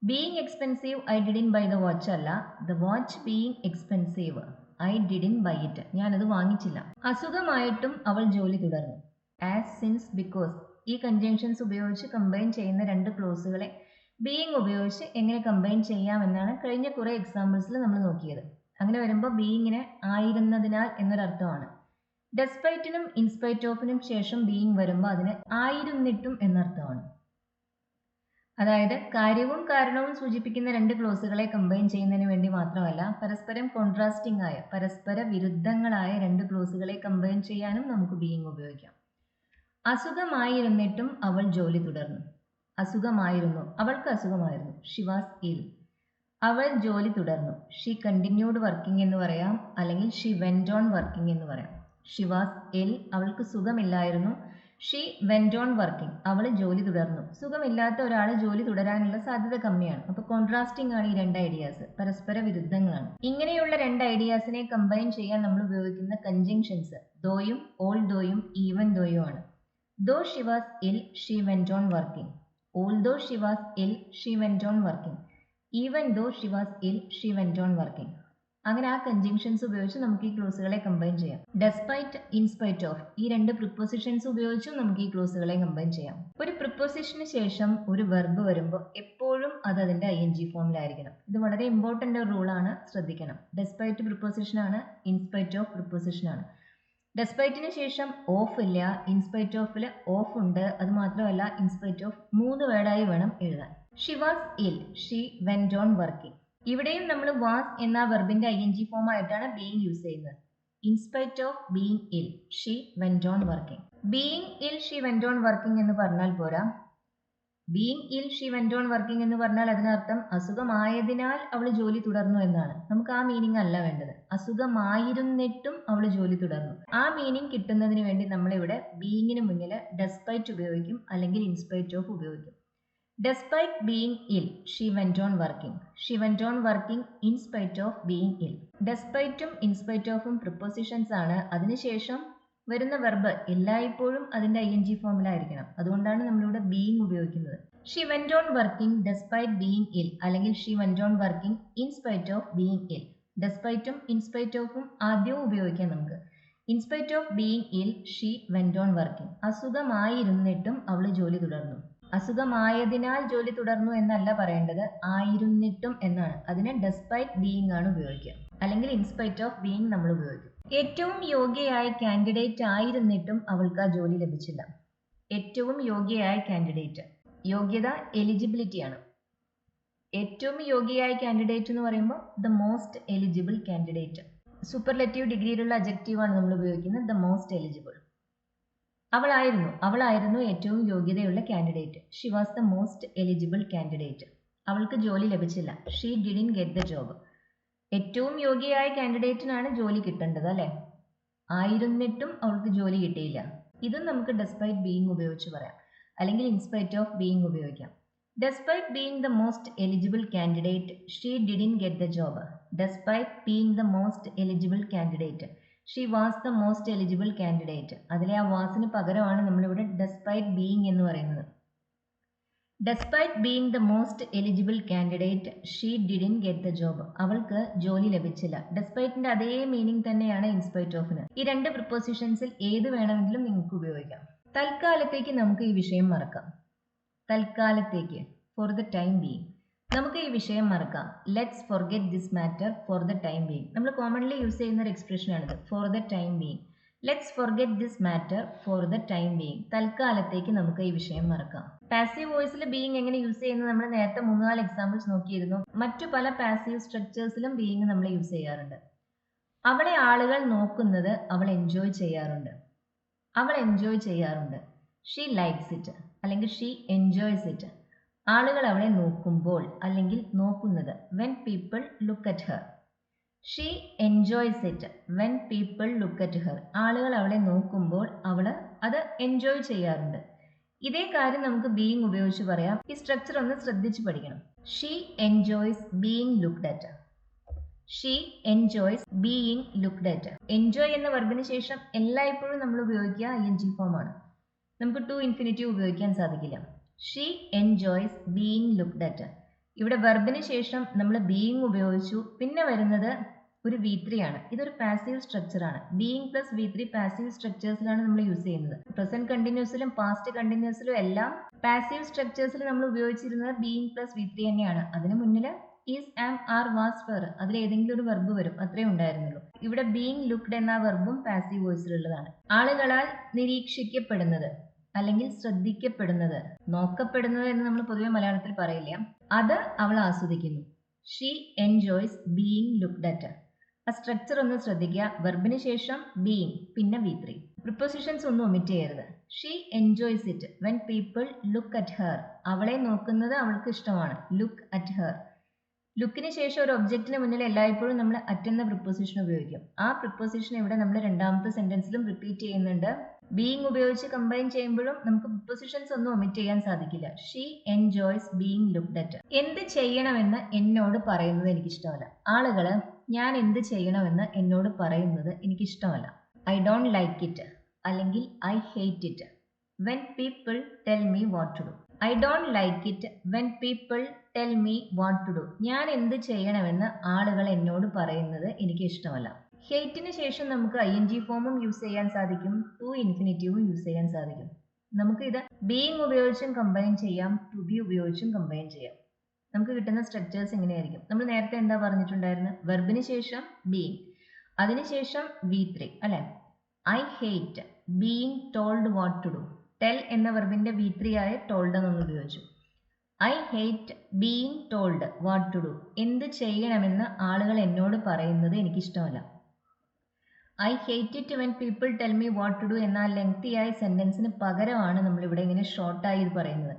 Being expensive, I didn't buy the watch അല്ല. The watch being expensive, I didn't buy it. ഞാനത് വാങ്ങിച്ചില്ല. അസുഖമായിട്ടും അവൾ ജോലി തുടർന്നു. As, since, because ഈ conjunctions ഉപയോഗിച്ച് combine ചെയ്യുന്ന രണ്ട് ക്ലോസുകളെ ബീയിങ് ഉപയോഗിച്ച് എങ്ങനെ കമ്പൈൻ ചെയ്യാമെന്നാണ് കഴിഞ്ഞ കുറേ എക്സാമ്പിൾസിൽ നമ്മൾ നോക്കിയത്. അങ്ങനെ വരുമ്പോൾ ബീയിങ്ങിന് ആയിരുന്നതിനാൽ എന്നൊരർത്ഥമാണ്. ഡെസ്പൈറ്റിനും ഇൻസ്പൈറ്റ് ഓഫിനും ശേഷം ബീയിങ് വരുമ്പോൾ അതിന് ആയിരുന്നിട്ടും എന്നർത്ഥമാണ്. അതായത് കാര്യവും കാരണവും സൂചിപ്പിക്കുന്ന രണ്ട് ക്ലോസുകളെ കമ്പൈൻ ചെയ്യുന്നതിന് വേണ്ടി മാത്രമല്ല, പരസ്പരം കോൺട്രാസ്റ്റിംഗ് ആയ പരസ്പര വിരുദ്ധങ്ങളായ രണ്ട് ക്ലോസുകളെ കമ്പൈൻ ചെയ്യാനും നമുക്ക് ബീയിങ് ഉപയോഗിക്കാം. അസുഖമായിരുന്നിട്ടും അവൾ ജോലി തുടർന്നു. അസുഖമായിരുന്നു, അവൾക്ക് അസുഖമായിരുന്നു. ഷി വാസ് ഇൽ. അവൾ ജോലി തുടർന്നു. ഷീ കണ്ടിന്യൂഡ് വർക്കിംഗ് എന്ന് പറയാം, അല്ലെങ്കിൽ ഷീ വെന്റ് ഓൺ വർക്കിംഗ് എന്ന് പറയാം. ഷി വാസ് ഇൽ, അവൾക്ക് സുഖമില്ലായിരുന്നു. ഷീ വെന്റ് ഓൺ വർക്കിംഗ്, അവൾ ജോലി തുടർന്നു. സുഖമില്ലാത്ത ഒരാൾ ജോലി തുടരാനുള്ള സാധ്യത കമ്മിയാണ്. അപ്പോൾ കോൺട്രാസ്റ്റിംഗ് ആണ് ഈ രണ്ട് ഐഡിയാസ്, പരസ്പര വിരുദ്ധങ്ങളാണ്. ഇങ്ങനെയുള്ള രണ്ട് ഐഡിയാസിനെ കമ്പൈൻ ചെയ്യാൻ നമ്മൾ ഉപയോഗിക്കുന്ന കൺജങ്ഷൻസ് ദോയും ഓൾ ദോയും ഈവൻ ദോയും ആണ്. Though she was ill she went on working. Although she was ill she went on working. Even though she was ill she went on working. അങ്ങനെ ആ കൺജങ്ഷൻസ് ഉപയോഗിച്ച് നമുക്ക് ഈ ക്ലോസുകളെ കമ്പൈൻ ചെയ്യാം. ഡെസ്പൈറ്റ്, ഇൻസ്പൈറ്റ് ഓഫ് ഈ രണ്ട് പ്രിപ്പോസിഷൻസ് ഉപയോഗിച്ചും നമുക്ക് ഈ ക്ലോസുകളെ കമ്പൈൻ ചെയ്യാം. ഒരു പ്രിപ്പോസിഷന് ശേഷം ഒരു വെർബ് വരുമ്പോൾ എപ്പോഴും അത് അതിന്റെ ING ഫോമിലായിരിക്കണം. ഇത് വളരെ ഇമ്പോർട്ടൻ്റ് ഒരു റൂളാണ്, ശ്രദ്ധിക്കണം. ഡെസ്പൈറ്റ് പ്രിപ്പോസിഷൻ ആണ്, ഇൻസ്പൈറ്റ് ഓഫ് പ്രിപ്പോസിഷൻ ആണ്. ഡെസ്പൈറ്റിന് ശേഷം ഓഫ് ഇല്ല, ഇൻസ്പൈറ്റ് ഓഫിൽ ഓഫ് ഉണ്ട്. അത് മാത്രമല്ല ഇൻസ്പൈറ്റ് ഓഫ് 3 വേർഡായി വേണം എഴുതാൻ. Xi was ill, she went on working. ഇവിടെയും നമ്മൾ വാസ് എന്ന വെർബിന്റെ ING ഫോം ആയിട്ടാണ് ബീയിങ് യൂസ് ചെയ്യുന്നത്. In spite of being ill she went on working. Being ill she went on working എന്ന് പറഞ്ഞാൽ പോരാ. Being ill she went on working എന്ന് പറഞ്ഞാൽ അതിനർത്ഥം അസുഖമായതിനാൽ അവൾ ജോലി തുടർന്നു എന്നാണ്. നമുക്ക് ആ മീനിങ് അല്ല വേണ്ടത്. അസുഖമായിരുന്നിട്ടും അവൾ ജോലി തുടർന്നു. ആ മീനിങ് കിട്ടുന്നതിന് വേണ്ടി നമ്മളിവിടെ ബീയിങ്ങിന് മുന്നിൽ ഡെസ്പൈറ്റ് ഉപയോഗിക്കും, അല്ലെങ്കിൽ ഇൻസ്പൈറ്റ് ഓഫ് ഉപയോഗിക്കും. Despite being ill, she went on working. She went on working in spite of being ill. Despiteും ഇൻസ്പൈറ്റ് ഓഫും പ്രിപ്പോസിഷൻസ് ആണ്. അതിനുശേഷം വരുന്ന വെർബ് എല്ലായ്പ്പോഴും അതിന്റെ ING ഫോമിലായിരിക്കണം. അതുകൊണ്ടാണ് നമ്മളിവിടെ ബീയിങ് ഉപയോഗിക്കുന്നത്. She went on working despite being ill, അല്ലെങ്കിൽ she went on working in spite of being ill. ഡെസ്പൈറ്റും ഇൻസ്പൈറ്റ് ഓഫും ആദ്യവും ഉപയോഗിക്കാം നമുക്ക്. In spite of being ill she went on working. അസുഖമായിരുന്നിട്ടും അവൾ ജോലി തുടർന്നു. അസുഖമായതിനാൽ ജോലി തുടർന്നു എന്നല്ല പറയേണ്ടത്, ആയിരുന്നിട്ടും എന്നാണ്. അതിന് ഡെസ്പൈറ്റ് ബീയിങ് ആണ് ഉപയോഗിക്കുക, അല്ലെങ്കിൽ ഇൻസ്പൈറ്റ് ഓഫ് ബീയിങ് നമ്മൾ ഉപയോഗിക്കും. ഏറ്റവും യോഗ്യയായ കാൻഡിഡേറ്റ് ആയിരുന്നിട്ടും അവൾക്ക് ആ ജോലി ലഭിച്ചില്ല. ഏറ്റവും യോഗ്യയായ കാൻഡിഡേറ്റ്, യോഗ്യത എലിജിബിലിറ്റി ആണ്. ഏറ്റവും യോഗ്യയായ കാൻഡിഡേറ്റ് എന്ന് പറയുമ്പോൾ the most eligible candidate. Superlative ഡിഗ്രിയിലുള്ള അഡ്ജക്റ്റീവ് ആണ് നമ്മൾ ഉപയോഗിക്കുന്നത്, ദ മോസ്റ്റ് എലിജിബിൾ. അവളായിരുന്നു ഏറ്റവും യോഗ്യതയുള്ള candidate. She was the most eligible candidate. അവൾക്ക് ജോലി ലഭിച്ചില്ല. She didn't get the job. ഏറ്റവും യോഗ്യയായ കാൻഡിഡേറ്റിനാണ് ജോലി കിട്ടേണ്ടത്, അല്ലേ? ആയിരുന്നിട്ടും അവൾക്ക് ജോലി കിട്ടിയില്ല. ഇതും നമുക്ക് ഡെസ്പൈറ്റ് ബീയിങ് ഉപയോഗിച്ച് പറയാം. അല്ലെങ്കിൽ ഇൻസ്പൈറ്റ് ഓഫ് ബീയിങ് ഉപയോഗിക്കാം. Despite being the most eligible candidate she didn't get the job. Despite being the most eligible candidate she was the most eligible candidate. അതിലെ ആ വാസിന് പകരമാണ് നമ്മളിവിടെ ഡെസ്പൈറ്റ് ബീയിങ് എന്ന് പറയുന്നത്. Despite being the most eligible candidate she didn't get the job. അവൾക്ക് ജോലി ലഭിച്ചില്ല. ഡെസ്പൈറ്റിന്റെ അതേ മീനിങ് തന്നെയാണ് ഇൻസ്പൈറ്റ് ഓഫിന്. ഈ രണ്ട് പ്രിപ്പോസിഷൻസിൽ ഏത് വേണമെങ്കിലും നിങ്ങൾക്ക് ഉപയോഗിക്കാം. തൽക്കാലത്തേക്ക് നമുക്ക് ഈ വിഷയം മറക്കാം. തൽക്കാലത്തേക്ക്, ഫോർ ദ ടൈം ബീയിങ്, നമുക്ക് ഈ വിഷയം മറക്കാം. Let's forget this matter for the time being. നമ്മൾ കോമൺലി യൂസ് ചെയ്യുന്ന ഒരു എക്സ്പ്രഷൻ ആണിത്, for the time being. Let's forget this matter for the time being. തൽക്കാലത്തേക്ക് നമുക്ക് ഈ വിഷയം മറക്കാം. പാസീവ് വോയിസിൽ ബീയിങ് എങ്ങനെ യൂസ് ചെയ്യുന്നത് നമ്മൾ നേരത്തെ 3-4 എക്സാമ്പിൾസ് നോക്കിയിരുന്നു. മറ്റു പല പാസീവ് സ്ട്രക്ചേഴ്സിലും ബീയിങ് നമ്മൾ യൂസ് ചെയ്യാറുണ്ട്. അവളെ ആളുകൾ നോക്കുന്നത് അവൾ എൻജോയ് ചെയ്യാറുണ്ട്. അവൾ എൻജോയ് ചെയ്യാറുണ്ട്. ഷീ ലൈക്സ് ഇറ്റ് അല്ലെങ്കിൽ ഷീ എൻജോയ്സ് ഇറ്റ്. ആളുകൾ അവളെ നോക്കുമ്പോൾ അല്ലെങ്കിൽ നോക്കുന്നത്, when people look at her. She enjoys it when people look at her. ആളുകൾ അവളെ നോക്കുമ്പോൾ അവൾ അത് എൻജോയ് ചെയ്യാറുണ്ട്. ഇതേ കാര്യം നമുക്ക് ബീയിങ് ഉപയോഗിച്ച് പറയാം. ഈ സ്ട്രക്ചർ ഒന്ന് ശ്രദ്ധിച്ച് പഠിക്കണം. She enjoys being looked at. She enjoys being looked at. Enjoy എന്ന വെർബിന് ശേഷം എല്ലായ്പ്പോഴും നമ്മൾ ഉപയോഗിക്കുക ing ഫോം ആണ്. നമുക്ക് ടു ഇൻഫിനിറ്റീവ് ഉപയോഗിക്കാൻ സാധിക്കില്ല. She enjoys being looked at. ഇവിടെ വെർബിന് ശേഷം നമ്മൾ ബീയിങ് ഉപയോഗിച്ചു. പിന്നെ വരുന്നത് ഒരു V3 ആണ്. ഇതൊരു പാസീവ് സ്ട്രക്ചർ ആണ്. ബീയിങ് പ്ലസ് V3 പാസീവ് സ്ട്രക്ചേഴ്സിലാണ് നമ്മൾ യൂസ് ചെയ്യുന്നത്. പ്രസന്റ് കണ്ടിന്യൂസിലും പാസ്റ്റ് കണ്ടിന്യൂസിലും എല്ലാം പാസീവ് സ്ട്രക്ചേഴ്സിൽ നമ്മൾ ഉപയോഗിച്ചിരുന്നത് ബീയിങ് പ്ലസ് V3 തന്നെയാണ്. അതിന് മുന്നിൽ is, am, are, was, were, അതിൽ ഏതെങ്കിലും ഒരു വെർബ് വരും, അത്രേ ഉണ്ടായിരുന്നുള്ളൂ. ഇവിടെ ബീയിങ് ലുക്ക്ഡ് എന്ന വെർബും പാസീവ് വോയിസിലുള്ളതാണ്. ആളുകളാൽ നിരീക്ഷിക്കപ്പെടുന്നത് അല്ലെങ്കിൽ ശ്രദ്ധിക്കപ്പെടുന്നത്, നോക്കപ്പെടുന്നത് എന്ന് നമ്മൾ പൊതുവെ മലയാളത്തിൽ പറയില്ല, അത് അവൾ ആസ്വദിക്കുന്നു. She enjoys being looked at. ആ സ്ട്രക്ചർ ഒന്ന് ശ്രദ്ധിക്കുക. വെർബിന് ശേഷം ബീയിങ്, പിന്നെ V3. പ്രിപ്പോസിഷൻസ് ഒന്നും ഒമിറ്റ് ചെയ്യരുത്. She enjoys it when people look at her. അവളെ നോക്കുന്നത് അവൾക്ക് ഇഷ്ടമാണ്. Look at her. ലുക്കിന് ശേഷം ഒരു ഒബ്ജക്റ്റിന് മുന്നിൽ എല്ലായ്പ്പോഴും നമ്മൾ അറ്റ് എന്ന പ്രിപ്പോസിഷൻ ഉപയോഗിക്കും. ആ പ്രിപ്പോസിഷൻ ഇവിടെ നമ്മൾ രണ്ടാമത്തെ സെന്റൻസിലും റിപ്പീറ്റ് ചെയ്യുന്നുണ്ട്. ബീയിങ് ഉപയോഗിച്ച് കമ്പൈൻ ചെയ്യുമ്പോഴും നമുക്ക് പ്രിപ്പോസിഷൻസ് ഒന്നും ഒമിറ്റ് ചെയ്യാൻ സാധിക്കില്ല. She enjoys being looked at. എന്ത് ചെയ്യണമെന്ന് എന്നോട് പറയുന്നത് എനിക്കിഷ്ടമല്ല. ആളുകള് ഞാൻ എന്ത് ചെയ്യണമെന്ന് എന്നോട് പറയുന്നത് എനിക്കിഷ്ടമല്ല. ഐ ഡോണ്ട് ലൈക്ക് ഇറ്റ് അല്ലെങ്കിൽ I hate it when people tell me what to do. I don't like it when people tell me what to do. ഞാൻ എന്ത് ചെയ്യണമെന്ന് ആളുകൾ എന്നോട് പറയുന്നത് എനിക്ക് ഇഷ്ടമല്ല. ഹേറ്റിന് ശേഷം നമുക്ക് ing ഫോമും യൂസ് ചെയ്യാൻ സാധിക്കും, ടു ഇൻഫിനിറ്റീവും യൂസ് ചെയ്യാൻ സാധിക്കും. നമുക്ക് ഇത് ബീയിങ് ഉപയോഗിച്ചും കമ്പൈൻ ചെയ്യാം, ടു ബി ഉപയോഗിച്ചും കമ്പൈൻ ചെയ്യാം. നമുക്ക് കിട്ടുന്ന സ്ട്രക്ചേഴ്സ് എങ്ങനെയായിരിക്കും? നമ്മൾ നേരത്തെ എന്താ പറഞ്ഞിട്ടുണ്ടായിരുന്നത്? വെർബിന് ശേഷം ബീയിങ്, അതിനുശേഷം V3 അല്ലെ. I hate being told what to do. Tell എന്ന വെർബിന്റെ V3 ആയ ടോൾഡ് നമ്മൾ ഉപയോഗിച്ചു. I hate being told what to do. എന്ത് ചെയ്യണമെന്ന് ആളുകൾ എന്നോട് പറയുന്നത് എനിക്കിഷ്ടമല്ല. I hate it when people tell me what to do എന്ന ലെങ്തി ആയ സെന്റൻസിന് പകരമാണ് നമ്മളിവിടെ ഇങ്ങനെ ഷോർട്ടായി ഇത് പറയുന്നത്.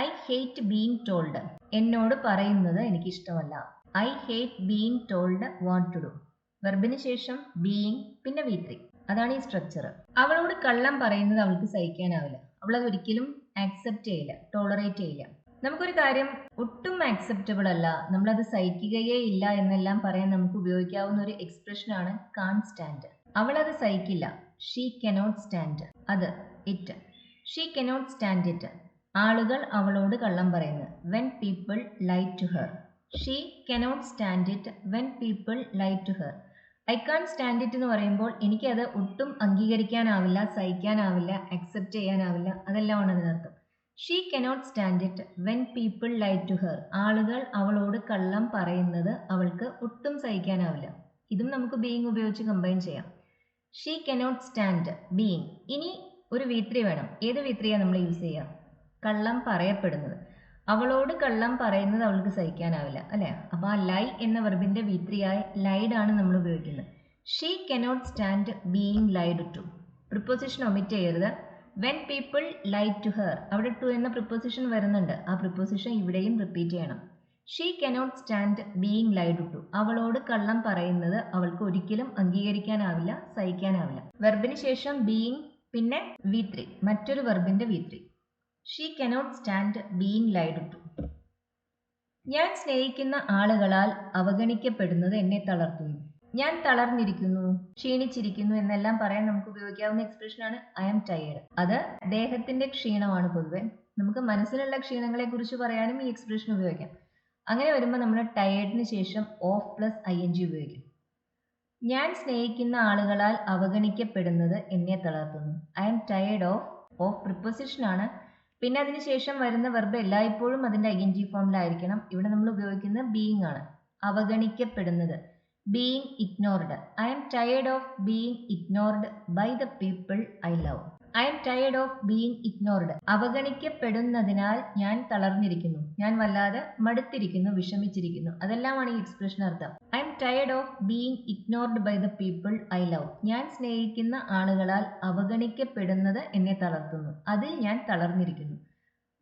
I hate being told. എന്നോട് പറയുന്നത് എനിക്കിഷ്ടമല്ല. I hate being told what to do. വെർബിന് ശേഷം ബീയിങ്, പിന്നെ V3. അതാണ് ഈ സ്ട്രക്ചർ. അവളോട് കള്ളം പറയുന്നത് അവൾക്ക് സഹിക്കാനാവില്ല. അവൾ അത് ഒരിക്കലും ആക്സെപ്റ്റ് ചെയ്യില്ല, ടോളറേറ്റ് ചെയ്യില്ല. നമുക്കൊരു കാര്യം ഒട്ടും ആക്സെപ്റ്റബിൾ അല്ല, നമ്മളത് സഹിക്കുകയേ ഇല്ല എന്നെല്ലാം പറയാൻ നമുക്ക് ഉപയോഗിക്കാവുന്ന ഒരു എക്സ്പ്രഷനാണ് കാൺ സ്റ്റാൻഡ്. അവൾ അത് സഹിക്കില്ല. She cannot stand. അത്, it. She cannot stand it. ആളുകൾ അവളോട് കള്ളം പറയുന്നു. When people lie to her. She cannot stand it when people lie to her. I can't stand it എന്ന് പറയുമ്പോൾ എനിക്കത് ഒട്ടും അംഗീകരിക്കാനാവില്ല, സഹിക്കാനാവില്ല, അക്സെപ്റ്റ് ചെയ്യാനാവില്ല, അതെല്ലാമാണ് അതിനർത്ഥം. She cannot stand it when people lie to her. ആളുകൾ അവളോട് കള്ളം പറയുന്നത് അവൾക്ക് ഒട്ടും സഹിക്കാനാവില്ല. ഇതും നമുക്ക് ബീയിങ് ഉപയോഗിച്ച് കമ്പൈൻ ചെയ്യാം. She cannot stand being. ഇനി ഒരു V3 വേണം. ഏത് V3യാണ് നമ്മൾ യൂസ് ചെയ്യുക? കള്ളം പറയപ്പെടുന്നത്. അവളോട് കള്ളം പറയുന്നത് അവൾക്ക് സഹിക്കാനാവില്ല അല്ലെ. അപ്പൊ ആ ലൈ എന്ന വെർബിന്റെ V3 ആയ ലൈഡ് ആണ് നമ്മൾ ഉപയോഗിക്കുന്നത്. She cannot stand being lied to. Preposition omit ചെയ്യരുത്. When people lie to her, അവിടെ ടു എന്ന പ്രിപ്പോസിഷൻ വരുന്നുണ്ട്. ആ പ്രിപ്പോസിഷൻ ഇവിടെയും റിപ്പീറ്റ് ചെയ്യണം. She cannot stand being lied to. അവളോട് കള്ളം പറയുന്നത് അവൾക്ക് ഒരിക്കലും അംഗീകരിക്കാനാവില്ല, സഹിക്കാനാവില്ല. വെർബിന് ശേഷം ബീയിങ്, പിന്നെ V3, മറ്റൊരു വെർബിന്റെ V3. She cannot stand being lied to. ഞാൻ സ്നേഹിക്കുന്ന ആളുകളാൽ അവഗണിക്കപ്പെടുന്നത് എന്നെ തളർത്തുന്നു. ഞാൻ തളർന്നിരിക്കുന്നു, ക്ഷീണിച്ചിരിക്കുന്നു എന്നെല്ലാം പറയാൻ നമുക്ക് ഉപയോഗിക്കാവുന്ന എക്സ്പ്രഷനാണ് ഐ ആം ടയേർഡ്. അത് ദേഹത്തിന്റെ ക്ഷീണമാണ് പൊതുവെ. നമുക്ക് മനസ്സിലുള്ള ക്ഷീണങ്ങളെ കുറിച്ച് പറയാനും ഈ എക്സ്പ്രഷൻ ഉപയോഗിക്കാം. അങ്ങനെ വരുമ്പോൾ നമ്മൾ ടയേർഡിന് ശേഷം ഓഫ് പ്ലസ് ING ഉപയോഗിക്കും. ഞാൻ സ്നേഹിക്കുന്ന ആളുകളാൽ അവഗണിക്കപ്പെടുന്നത് എന്നെ തളർത്തുന്നു. I am tired of preposition ആണ്. പിന്നെ അതിനുശേഷം വരുന്ന വെർബ് എല്ലായ്പ്പോഴും അതിന്റെ ING ഫോമിലായിരിക്കണം. ഇവിടെ നമ്മൾ ഉപയോഗിക്കുന്ന ബീയിങ് ആണ്. അവഗണിക്കപ്പെടുന്നത്, being ignored. I am tired of being ignored by the people I love. I am tired of being ignored. അവഗണിക്കപ്പെടുന്നതിനാൽ ഞാൻ തളർന്നിരിക്കുന്നു, ഞാൻ വല്ലാതെ മടുത്തിരിക്കുന്നു, വിഷമിച്ചിരിക്കുന്നു. അതെല്ലാമാണ് ഈ എക്സ്പ്രഷൻ അർത്ഥം. I am tired of being ignored by the people I love. ഞാൻ സ്നേഹിക്കുന്ന ആളുകളാൽ അവഗണിക്കപ്പെടുന്നത് എന്നെ തളർത്തുന്നു, അതിൽ ഞാൻ തളർന്നിരിക്കുന്നു.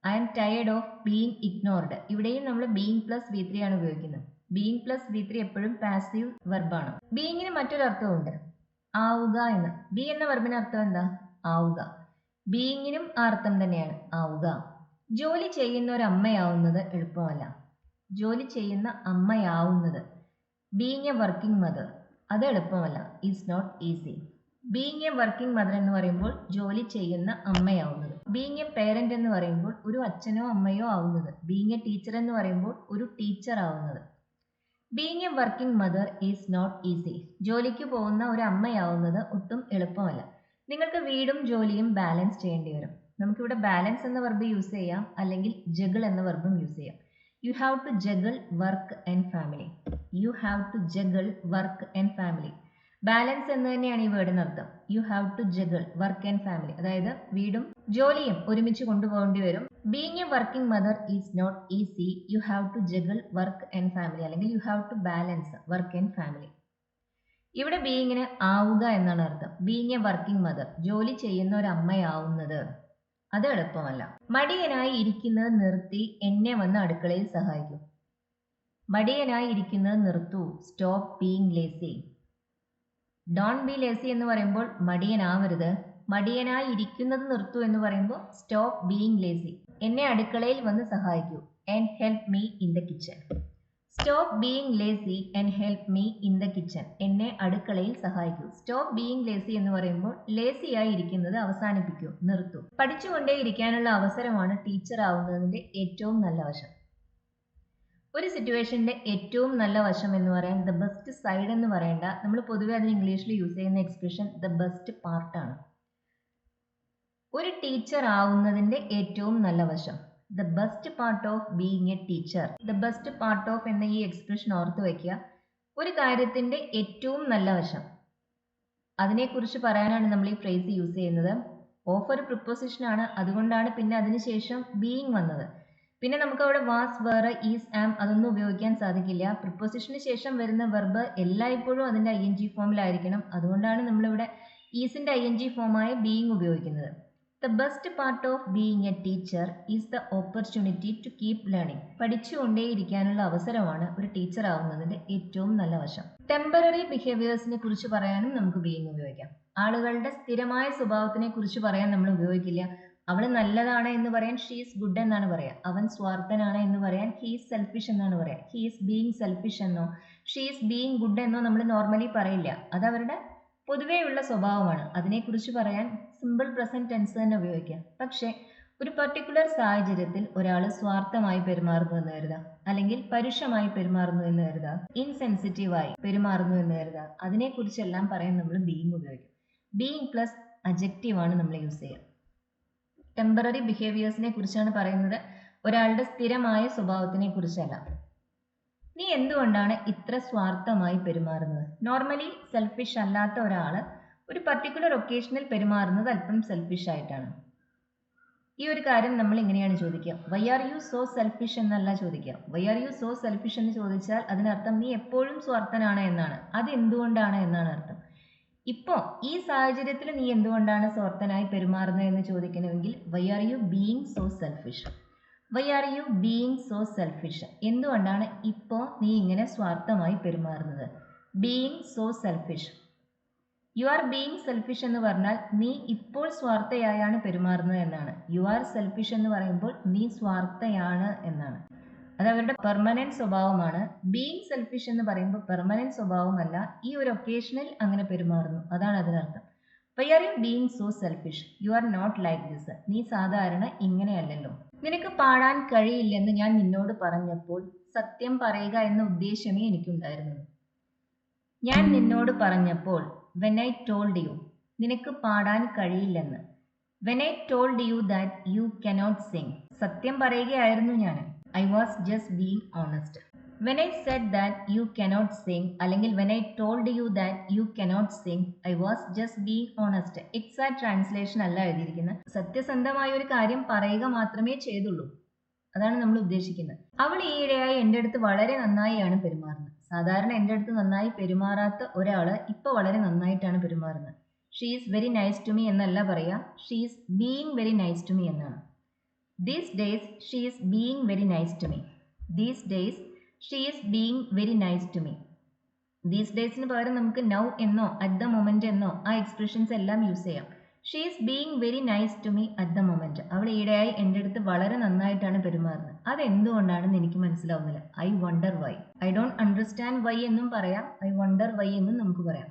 I am tired of being ignored. ഇവിടെയും നമ്മൾ ബീയിങ് പ്ലസ് V3 ആണ് ഉപയോഗിക്കുന്നത്. ബീയിങ് പ്ലസ് V3 എപ്പോഴും പാസീവ് വെർബാണ്. ബീയിങ്ങിന് മറ്റൊരു അർത്ഥമുണ്ട്, ആവുക എന്ന്. ബി എന്ന വെർബിന് അർത്ഥം എന്താ? ആവുക. ബീയിങ്ങിനും ആ അർത്ഥം തന്നെയാണ്, ആവുക. ജോലി ചെയ്യുന്ന ഒരു അമ്മയാവുന്നത് എളുപ്പമല്ല. ജോലി ചെയ്യുന്ന അമ്മയാവുന്നത്, ബീയിങ് എ വർക്കിംഗ് മദർ, അത് എളുപ്പമല്ല. Is not easy. Being a working mother എന്ന് പറയുമ്പോൾ ജോലി ചെയ്യുന്ന അമ്മയാവുന്നത്. ബീയിങ് എ പേരന്റ് എന്ന് പറയുമ്പോൾ ഒരു അച്ഛനോ അമ്മയോ ആവുന്നത്. ബീയിങ് എ ടീച്ചർ എന്ന് പറയുമ്പോൾ ഒരു ടീച്ചർ ആവുന്നത്. Being a working mother is not easy. ജോലിക്ക് പോകുന്ന ഒരു അമ്മയാവുന്നത് ഒട്ടും എളുപ്പമല്ല. നിങ്ങൾക്ക് വീടും ജോലിയും ബാലൻസ് ചെയ്യേണ്ടി വരും. നമുക്കിവിടെ ബാലൻസ് എന്ന വെർബ് യൂസ് ചെയ്യാം, അല്ലെങ്കിൽ ജഗിൾ എന്ന വെർബും യൂസ് ചെയ്യാം. You have to juggle work and family. You have to juggle work and family. Balance എന്ന് തന്നെയാണ് ഈ വേർഡിന് അർത്ഥം. You have to juggle work and family, അതായത് വീടും ജോലിയും ഒരുമിച്ച് കൊണ്ടുപോകേണ്ടി വരും. Being a working mother is not easy. You have to juggle work and family, അല്ലെങ്കിൽ you have to balance work and family. ഇവിടെ ബീയിങ്ങിന് ആവുക എന്നാണ് അർത്ഥം. ബീയിങ് എ വർക്കിംഗ് മദർ, ജോലി ചെയ്യുന്ന ഒരു അമ്മയാവുന്നത്, അത് എളുപ്പമല്ല. മടിയനായി ഇരിക്കുന്നത് നിർത്തി എന്നെ വന്ന് അടുക്കളയിൽ സഹായിക്കും. മടിയനായി ഇരിക്കുന്നത് നിർത്തൂ. Stop being lazy. Don't be lazy എന്ന് പറയുമ്പോൾ മടിയനാവരുത്. മടിയനായി ഇരിക്കുന്നത് നിർത്തൂ എന്ന് പറയുമ്പോൾ സ്റ്റോപ്പ് ബീയിങ് ലേസി. എന്നെ അടുക്കളയിൽ വന്ന് സഹായിക്കൂ. And help me in the kitchen. Stop being lazy and help me in the kitchen. എന്നെ അടുക്കളയിൽ സഹായിക്കൂ. സ്റ്റോപ്പ് ബീയിങ് ലേസി എന്ന് പറയുമ്പോൾ ലേസിയായി ഇരിക്കുന്നത് അവസാനിപ്പിക്കൂ, നിർത്തൂ. പഠിച്ചുകൊണ്ടേ ഇരിക്കാനുള്ള അവസരമാണ് ടീച്ചർ ആവുന്നതിന്റെ ഏറ്റവും നല്ല വശം. ഒരു സിറ്റുവേഷന്റെ ഏറ്റവും നല്ല വശം എന്ന് പറയാൻ ദ ബെസ്റ്റ് സൈഡ് എന്ന് പറയേണ്ട, നമ്മൾ പൊതുവെ അതിന് ഇംഗ്ലീഷിൽ യൂസ് ചെയ്യുന്ന എക്സ്പ്രഷൻ ദ ബെസ്റ്റ് പാർട്ടാണ്. ഒരു ടീച്ചർ ആവുന്നതിന്റെ ഏറ്റവും നല്ല വശം, the best part of being A teacher. The best part of എന്ന ഈ എക്സ്പ്രഷൻ ഓർത്ത് വയ്ക്കുക. ഒരു കാര്യത്തിന്റെ ഏറ്റവും നല്ല വശം, അതിനെക്കുറിച്ച് പറയാനാണ് നമ്മൾ ഈ ഫ്രേസ് യൂസ് ചെയ്യുന്നത്. ഓഫ് ഒരു പ്രിപ്പോസിഷൻ ആണ്, അതുകൊണ്ടാണ് പിന്നെ അതിനുശേഷം ബീയിങ് വന്നത്. പിന്നെ നമുക്ക് അവിടെ വാസ്, വേറെ, ഈസ്, ആം അതൊന്നും ഉപയോഗിക്കാൻ സാധിക്കില്ല. പ്രിപ്പോസിഷന് ശേഷം വരുന്ന വെർബ് എല്ലായ്പ്പോഴും അതിന്റെ ING ഫോമിലായിരിക്കണം. അതുകൊണ്ടാണ് നമ്മളിവിടെ ഈസിന്റെ ING ഫോമായ ബീയിങ് ഉപയോഗിക്കുന്നത്. The best part of being a teacher is the opportunity to keep learning. പഠിച്ചുകൊണ്ടേയിരിക്കാനുള്ള അവസരമാണ് ഒരു ടീച്ചർ ആവുന്നതിന്റെ ഏറ്റവും നല്ല വശം. ടെമ്പററി ബിഹേവിയേഴ്സിനെ കുറിച്ച് പറയാനും നമുക്ക് ബീയിങ് ഉപയോഗിക്കാം. ആളുകളുടെ സ്ഥിരമായ സ്വഭാവത്തിനെ കുറിച്ച് പറയാൻ നമ്മൾ ഉപയോഗിക്കില്ല. അവൾ നല്ലതാണ് എന്ന് പറയാൻ ഷീസ് ഗുഡ് എന്നാണ് പറയാ. അവൻ സ്വാർത്ഥനാണ് എന്ന് പറയാൻ ഹീസ് സെൽഫിഷ് എന്നാണ് പറയാ. ഹീസ് ബീയിങ് സെൽഫിഷ് എന്നോ ഷീസ് ബീയിങ് ഗുഡ് എന്നോ നമ്മൾ നോർമലി പറയില്ല. അത് അവരുടെ പൊതുവെയുള്ള സ്വഭാവമാണ്. അതിനെക്കുറിച്ച് പറയാൻ സിമ്പിൾ പ്രസന്റ് ടെൻസ് തന്നെ ഉപയോഗിക്കാം. പക്ഷേ ഒരു പർട്ടിക്കുലർ സാഹചര്യത്തിൽ ഒരാൾ സ്വാർത്ഥമായി പെരുമാറുന്നു എന്ന് കരുതാം, അല്ലെങ്കിൽ പരുഷമായി പെരുമാറുന്നു എന്ന് കരുതാം, ഇൻസെൻസിറ്റീവായി പെരുമാറുന്നു എന്ന് കരുതാം. അതിനെക്കുറിച്ചെല്ലാം പറയാൻ നമ്മൾ ബീയിങ് ഉപയോഗിക്കും. ബീയിങ് പ്ലസ് അഡ്ജക്റ്റീവ് ആണ് നമ്മൾ യൂസ് ചെയ്യുക. ടെമ്പററി ബിഹേവിയേഴ്സിനെ കുറിച്ചാണ് പറയുന്നത്, ഒരാളുടെ സ്ഥിരമായ സ്വഭാവത്തിനെ കുറിച്ചല്ല. നീ എന്തുകൊണ്ടാണ് ഇത്ര സ്വാർത്ഥമായി പെരുമാറുന്നത്? നോർമലി സെൽഫിഷ് അല്ലാത്ത ഒരാള് ഒരു പർട്ടിക്കുലർ ഒക്കേഷനിൽ പെരുമാറുന്നത് അല്പം സെൽഫിഷ് ആയിട്ടാണ്. ഈ ഒരു കാര്യം നമ്മൾ ഇങ്ങനെയാണ് ചോദിക്കുക, why are you so selfish എന്നല്ല ചോദിക്കുക. Why are you so selfish എന്ന് ചോദിച്ചാൽ അതിനർത്ഥം നീ എപ്പോഴും സ്വാർത്ഥനാണ് എന്നാണ്. അത് എന്തുകൊണ്ടാണ് എന്നാണ് അർത്ഥം. ഇപ്പോ ഈ സാഹചര്യത്തിൽ നീ എന്തുകൊണ്ടാണ് സ്വാർത്ഥനായി പെരുമാറുന്നത് എന്ന് ചോദിക്കണമെങ്കിൽ why are you being so selfish. Why are you being so selfish. എന്തുകൊണ്ടാണ് ഇപ്പോൾ നീ ഇങ്ങനെ സ്വാർത്ഥമായി പെരുമാറുന്നത്? Being so selfish. You are being selfish എന്ന് പറഞ്ഞാൽ നീ ഇപ്പോൾ സ്വാർത്ഥയായാണ് പെരുമാറുന്നത് എന്നാണ്. യു ആർ സെൽഫിഷ് എന്ന് പറയുമ്പോൾ നീ സ്വാർത്ഥയാണ് എന്നാണ്. അത് അവരുടെ പെർമനന്റ് സ്വഭാവമാണ്. ബീങ് സെൽഫിഷ് എന്ന് പറയുമ്പോൾ പെർമനന്റ് സ്വഭാവമല്ല, ഈ ഒരു ഒക്കേഷനിൽ അങ്ങനെ പെരുമാറുന്നു, അതാണ് അതിനർത്ഥം. Why are you being so selfish? You are not like this. നീ സാധാരണ ഇങ്ങനെയല്ലല്ലോ. നിനക്ക് പാടാൻ കഴിയില്ലെന്ന് ഞാൻ നിന്നോട് പറഞ്ഞപ്പോൾ സത്യം പറയുക എന്ന ഉദ്ദേശമേ എനിക്കുണ്ടായിരുന്നുള്ളൂ. ഞാൻ നിന്നോട് പറഞ്ഞപ്പോൾ, വെൻ ഐ ടോൾഡ് യു, നിനക്ക് പാടാൻ കഴിയില്ലെന്ന്. When I told you that you cannot Singh, സത്യം പറയുകയായിരുന്നു ഞാൻ. I was just being honest. When I said that you cannot sing, അല്ലെങ്കിൽ when I told you that you cannot sing, I was just being honest. Exact translation അല്ല എഴുതിയിരിക്കുന്നത്. സത്യസന്ധമായ ഒരു കാര്യം പറയുക മാത്രമേ ചെയ്തുള്ളൂ, അതാണ് നമ്മൾ ഉദ്ദേശിക്കുന്നത്. അവൾ ഈയിടെയായി എൻ്റെ അടുത്ത് വളരെ നന്നായിയാണ് പെരുമാറുന്നത്. സാധാരണ എൻ്റെ അടുത്ത് നന്നായി പെരുമാറാത്ത ഒരാള് ഇപ്പൊ വളരെ നന്നായിട്ടാണ് പെരുമാറുന്നത്. She is very nice to me എന്നല്ല പറയാ, she is being very nice to me എന്നാണ്. These days she is being very nice to me. These days she is being very nice to me. These days ന് പകരം നമുക്ക് now എന്നോ at the moment എന്നോ ആ expressions എല്ലാം use ചെയ്യാം. She is being very nice to me at the moment. അവൾ ഈയിടെയായി എൻ്റെ അടുത്ത് വളരെ നന്നായിട്ടാണ് പെരുമാറുന്നത്. അതെന്തുകൊണ്ടാണെന്ന് എനിക്ക് മനസ്സിലാവുന്നില്ല. I wonder why. I don't understand why എന്നും പറയാം, I wonder why എന്നും നമുക്ക് പറയാം.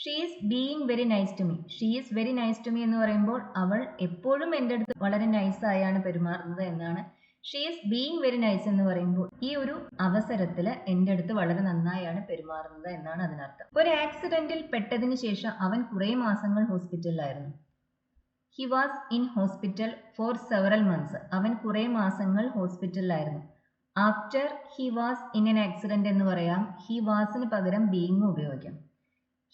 She is being very nice to me. She is very nice to me എന്ന് പറയുമ്പോൾ അവൾ എപ്പോഴും എൻ്റെ അടുത്ത് വളരെ നൈസായാണ് പെരുമാറുന്നത് എന്നാണ്. She is being very nice എന്ന് പറയുമ്പോൾ ഈ ഒരു അവസരത്തിൽ എൻ്റെ അടുത്ത് വളരെ നന്നായാണ് പെരുമാറുന്നത് എന്നാണ് അതിനർത്ഥം. ഒരു ആക്സിഡന്റിൽ പെട്ടതിന് ശേഷം അവൻ കുറേ മാസങ്ങൾ ഹോസ്പിറ്റലിലായിരുന്നു. He was in hospital for several months. അവൻ കുറേ മാസങ്ങൾ ഹോസ്പിറ്റലിലായിരുന്നു. After he was in an accident എന്ന് പറയാം. ഹി വാസിന് പകരം ബീയിങ് ഉപയോഗിക്കാം.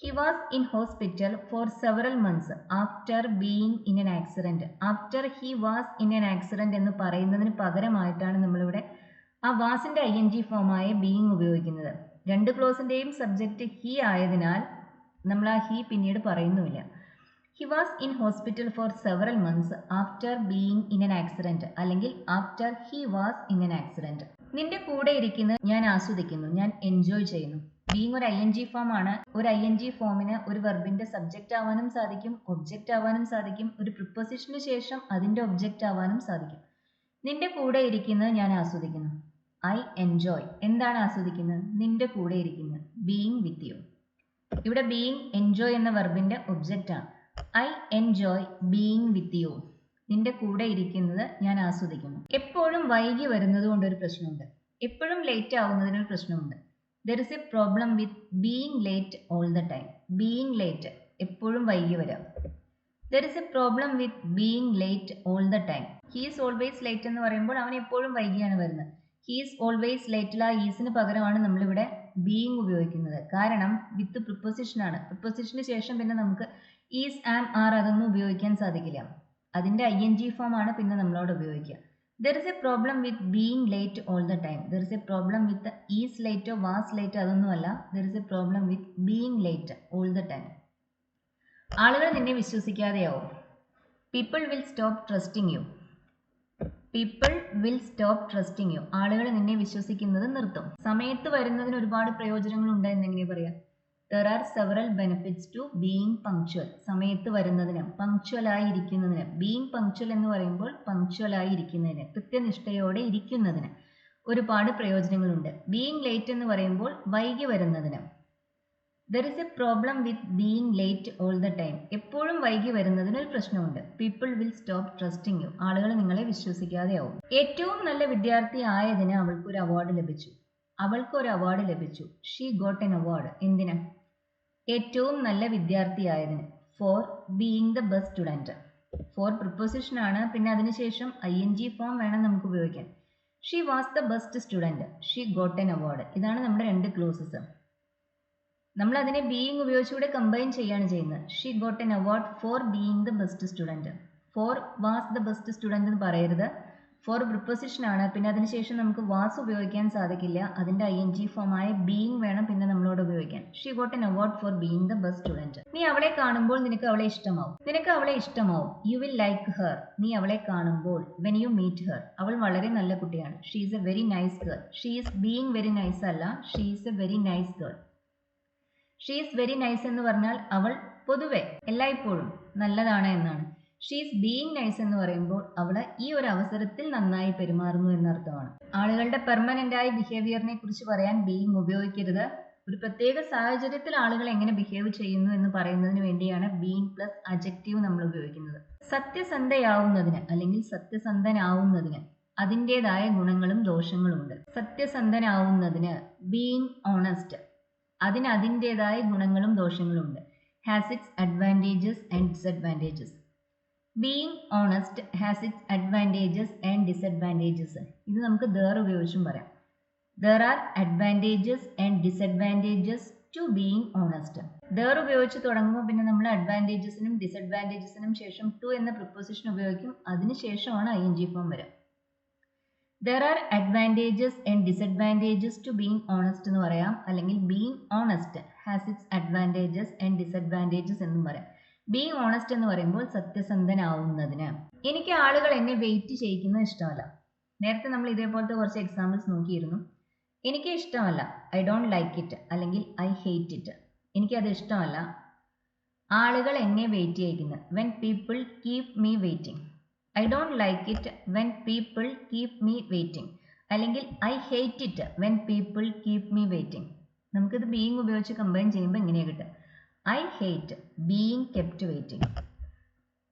He was in hospital for several months after being in an accident. After he was in an accident എന്ന് പറയുന്നതിന് പകരമായിട്ടാണ് നമ്മളിവിടെ ആ വാസിന്റെ ing ഫോമായ ബീയിങ് ഉപയോഗിക്കുന്നത്. രണ്ട് ക്ലോസിന്റെയും സബ്ജക്റ്റ് ഹി ആയതിനാൽ നമ്മൾ ആ ഹി പിന്നീട് പറയുന്നുമില്ല. He was in hospital for several months after being in an accident, അല്ലെങ്കിൽ after he was in an accident. നിന്റെ കൂടെ ഇരിക്കുന്നത് ഞാൻ ആസ്വദിക്കുന്നു, ഞാൻ എൻജോയ് ചെയ്യുന്നു. ബീങ് ഒരു ing ഫോം ആണ്. ഒരു ing ഫോമിന് ഒരു വെർബിന്റെ സബ്ജക്റ്റ് ആവാനും സാധിക്കും, ഒബ്ജക്റ്റ് ആവാനും സാധിക്കും, ഒരു പ്രിപ്പോസിഷന് ശേഷം അതിന്റെ ഒബ്ജക്റ്റ് ആവാനും സാധിക്കും. നിന്റെ കൂടെ ഇരിക്കുന്നത് ഞാൻ ആസ്വദിക്കുന്നു. I enjoy. എന്താണ് ആസ്വദിക്കുന്നത്? നിന്റെ കൂടെ ഇരിക്കുന്നത്, ബീയിങ് വിത്ത് യു. ഇവിടെ ബീയിങ് എൻജോയ് എന്ന വെർബിന്റെ ഒബ്ജക്റ്റ് ആണ്. I enjoy being with you. നിന്റെ കൂടെ ഇരിക്കുന്നത് ഞാൻ ആസ്വദിക്കുന്നു. എപ്പോഴും വൈകി വരുന്നത് കൊണ്ടൊരു പ്രശ്നമുണ്ട്, എപ്പോഴും ലേറ്റ് ആവുന്നതിനൊരു പ്രശ്നമുണ്ട്. There is a problem with being late all the time. Being late, എപ്പോഴും വൈകി വരാം. There is a problem with being late all the time. He is always late എന്ന് പറയുമ്പോൾ അവൻ എപ്പോഴും വൈകിയാണ് വരുന്നത്. He is always late ലാ ഈസിന് പകരമാണ് നമ്മളിവിടെ being ഉപയോഗിക്കുന്നത്. കാരണം വിത്ത് പ്രിപ്പോസിഷൻ ആണ്. പ്രിപ്പോസിഷന് ശേഷം പിന്നെ നമുക്ക് ഈസ്, ആം, ആർ അതൊന്നും ഉപയോഗിക്കാൻ സാധിക്കില്ല. അതിന്റെ ing ഫോം ആണ് പിന്നെ നമ്മളോട് ഉപയോഗിക്കുക. There is a problem with being late all the time. There is a problem with is late or was late അതൊന്നുമല്ല. There is a problem with being late all the time. ആളുകൾ നിന്നെ വിശ്വസിക്കാതെയാവും. People will stop trusting you. People will stop trusting you. ആളുകൾ നിന്നെ വിശ്വസിക്കുന്നത് നിർത്തും. സമയത്ത് വരുന്നതിന് ഒരുപാട് പ്രയോജനങ്ങൾ ഉണ്ട് എന്നെങ്ങനെ പറയാം? There are several benefits to being punctual. സമയത്ത് വരുന്നതിന്, പങ്ക്ച്വൽ ആയി ഇരിക്കുന്നതിന്. ബീയിങ് പങ്ക്ച്വൽ എന്ന് പറയുമ്പോൾ പങ്ക്ച്വൽ ആയി ഇരിക്കുന്നതിന്, കൃത്യനിഷ്ഠയോടെ ഇരിക്കുന്നതിന് ഒരുപാട് പ്രയോജനങ്ങളുണ്ട്. ബീയിങ് ലേറ്റ് എന്ന് പറയുമ്പോൾ വൈകി വരുന്നതിന്. There is a problem with being late all the time. എപ്പോഴും വൈകി വരുന്നതിന് ഒരു പ്രശ്നമുണ്ട്. People will stop trusting you. ആളുകൾ നിങ്ങളെ വിശ്വസിക്കാതെയാവും. ഏറ്റവും നല്ല വിദ്യാർത്ഥി ആയതിന് അവൾക്കൊരു അവാർഡ് ലഭിച്ചു. അവൾക്കൊരു അവാർഡ് ലഭിച്ചു. She got an award. എന്തിന്? ഏറ്റവും നല്ല വിദ്യാർത്ഥിയായതിന്. For being the best student. For preposition ആണ്, പിന്നെ അതിനുശേഷം ing ഫോം വേണം നമുക്ക് ഉപയോഗിക്കാൻ. She was the best student. She got an award. ഇതാണ് നമ്മുടെ രണ്ട് ക്ലോസസ്. നമ്മൾ അതിനെ ബീയിങ് ഉപയോഗിച്ചുകൂടെ കമ്പൈൻ ചെയ്യാണ് ചെയ്യുന്നത്. She got an award for being the best student. For was the best student എന്ന് പറയരുത്. ഫോർ പ്രിപ്പോസിഷൻ ആണ്, പിന്നെ അതിനുശേഷം നമുക്ക് വാസ് ഉപയോഗിക്കാൻ സാധിക്കില്ല. അതിന്റെ ing ഫോമായ ബീയിങ് വേണം പിന്നെ നമ്മളോട് ഉപയോഗിക്കാൻ. She got an award for being the best student. നീ അവളെ കാണുമ്പോൾ നിനക്ക് അവളെ ഇഷ്ടമാവും. നിനക്ക് അവളെ ഇഷ്ടമാവും. You will like her. നീ അവളെ കാണുമ്പോൾ. When you meet her. അവൾ വളരെ നല്ല കുട്ടിയാണ്. She is a very nice girl. She is being very nice അല്ല, she is a very nice girl. She is very nice എന്ന് പറഞ്ഞാൽ അവൾ പൊതുവെ എല്ലായ്പ്പോഴും നല്ലതാണ് എന്നാണ്. ഷീ ഈസ് ബീയിങ് നൈസ് എന്ന് പറയുമ്പോൾ അവൾ ഈ ഒരു അവസരത്തിൽ നന്നായി പെരുമാറുന്നു എന്നർത്ഥമാണ്. ആളുകളുടെ പെർമനന്റ് ആയ ബിഹേവിയറിനെ കുറിച്ച് പറയാൻ ബീയിങ് ഉപയോഗിക്കരുത്. ഒരു പ്രത്യേക സാഹചര്യത്തിൽ ആളുകൾ എങ്ങനെ ബിഹേവ് ചെയ്യുന്നു എന്ന് പറയുന്നതിന് വേണ്ടിയാണ് ബീയിങ് പ്ലസ് അഡ്ജക്റ്റീവ് നമ്മൾ ഉപയോഗിക്കുന്നത്. സത്യസന്ധയാവുന്നതിന് അല്ലെങ്കിൽ സത്യസന്ധനാവുന്നതിന് അതിൻ്റെതായ ഗുണങ്ങളും ദോഷങ്ങളും ഉണ്ട്. സത്യസന്ധനാവുന്നതിന് ബീയിങ് ഓണസ്റ്റ് അതിന് അതിൻ്റെതായ ഗുണങ്ങളും ദോഷങ്ങളും ഉണ്ട്. Has its advantages and disadvantages. Being honest has its advantages and disadvantages. ഇത് നമുക്ക് ദർ ഉപയോഗിച്ചും പറയാം. There are advantages and disadvantages to being honest. There ഉപയോഗിച്ച് തുടങ്ങുമ്പോൾ പിന്നെ നമ്മൾ അഡ്വാൻറ്റേജസിനും ഡിസഡ്വാൻറ്റേജസിനും ശേഷം ടു എന്ന പ്രിപ്പോസിഷൻ ഉപയോഗിക്കും. അതിനുശേഷമാണ് ing ഫോം വരിക. There are advantages and disadvantages to being honest എന്ന് പറയാം. അല്ലെങ്കിൽ being honest has its advantages and disadvantages എന്നും പറയാം. Being honest എന്ന് പറയുമ്പോൾ സത്യസന്ധനാവുന്നതിന്. എനിക്ക് ആളുകൾ എന്നെ വെയിറ്റ് ചെയ്യിക്കുന്നത് ഇഷ്ടമല്ല. നേരത്തെ നമ്മൾ ഇതേപോലത്തെ കുറച്ച് എക്സാമ്പിൾസ് നോക്കിയിരുന്നു. എനിക്ക് ഇഷ്ടമല്ല, ഐ ഡോണ്ട് ലൈക്ക് ഇറ്റ് അല്ലെങ്കിൽ ഐ ഹേറ്റ് ഇറ്റ്. എനിക്കത് ഇഷ്ടമല്ല. ആളുകൾ എന്നെ wait ചെയ്യിക്കുന്നത് when people keep me waiting. I don't like it when people keep me waiting. അല്ലെങ്കിൽ I hate it when people keep me waiting. നമുക്കിത് being ഉപയോഗിച്ച് combine ചെയ്യുമ്പോൾ എങ്ങനെയാണ് കിട്ടുക? I hate being kept waiting.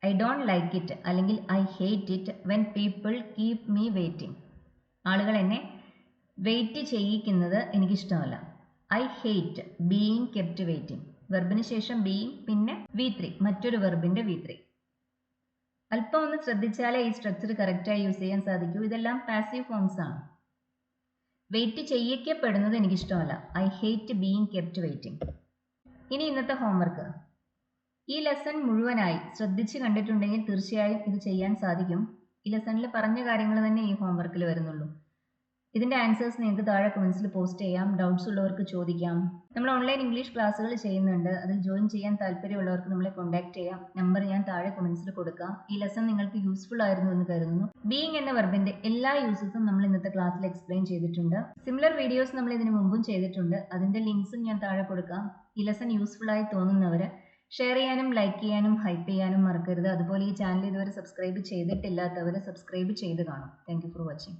I don't like it അല്ലെങ്കിൽ I hate it when people keep me waiting. ആളുകൾ എന്നെ wait ചെയ്യിക്കുന്നത് എനിക്കിഷ്ടമല്ല. I hate being kept waiting. വെർബിന് ശേഷം being പിന്നെ V3 മറ്റൊരു വെർബിന്റെ V3. അല്പം ഒന്ന് ശ്രദ്ധിച്ചാലേ ഈ സ്ട്രക്ചർ കറക്റ്റായി യൂസ് ചെയ്യാൻ സാധിക്കൂ. ഇതെല്ലാം പാസീവ് ഫോംസ് ആണ്. വെയിറ്റ് ചെയ്യിക്കപ്പെടുന്നത് എനിക്കിഷ്ടമല്ല. I hate being kept waiting. ഇനി ഇന്നത്തെ ഹോംവർക്ക്. ഈ ലെസൺ മുഴുവനായി ശ്രദ്ധിച്ച് കണ്ടിട്ടുണ്ടെങ്കിൽ തീർച്ചയായും ഇത് ചെയ്യാൻ സാധിക്കും. ഈ ലെസണിൽ പറഞ്ഞ കാര്യങ്ങൾ തന്നെ ഈ ഹോംവർക്കിൽ വരുന്നുള്ളൂ. ഇതിൻ്റെ ആൻസേഴ്സ് നിങ്ങൾക്ക് താഴെ കമൻസിൽ പോസ്റ്റ് ചെയ്യാം. ഡൗട്ട്സ് ഉള്ളവർക്ക് ചോദിക്കാം. നമ്മൾ ഓൺലൈൻ ഇംഗ്ലീഷ് ക്ലാസ്സുകൾ ചെയ്യുന്നുണ്ട്. അതിൽ ജോയിൻ ചെയ്യാൻ താല്പര്യമുള്ളവർക്ക് നമ്മളെ കോൺടാക്ട് ചെയ്യാം. നമ്പർ ഞാൻ താഴെ കമൻസിൽ കൊടുക്കാം. ഈ ലെസൺ നിങ്ങൾക്ക് യൂസ്ഫുൾ ആയിരുന്നു എന്ന് കരുതുന്നു. ബീയിങ് എന്ന വെർബിന്റെ എല്ലാ യൂസസും നമ്മൾ ഇന്നത്തെ ക്ലാസ്സിൽ എക്സ്പ്ലെയിൻ ചെയ്തിട്ടുണ്ട്. സിമിലർ വീഡിയോസ് നമ്മൾ ഇതിനു മുമ്പും ചെയ്തിട്ടുണ്ട്. അതിന്റെ ലിങ്ക്സും ഞാൻ താഴെ കൊടുക്കാം. ഈ ലെസൺ യൂസ്ഫുൾ ആയി തോന്നുന്നവർ ഷെയർ ചെയ്യാനും ലൈക്ക് ചെയ്യാനും ഹൈപ്പ് ചെയ്യാനും മറക്കരുത്. അതുപോലെ ഈ ചാനൽ ഇതുവരെ സബ്സ്ക്രൈബ് ചെയ്തിട്ടില്ലാത്തവർ സബ്സ്ക്രൈബ് ചെയ്ത് കാണും. Thank you for watching.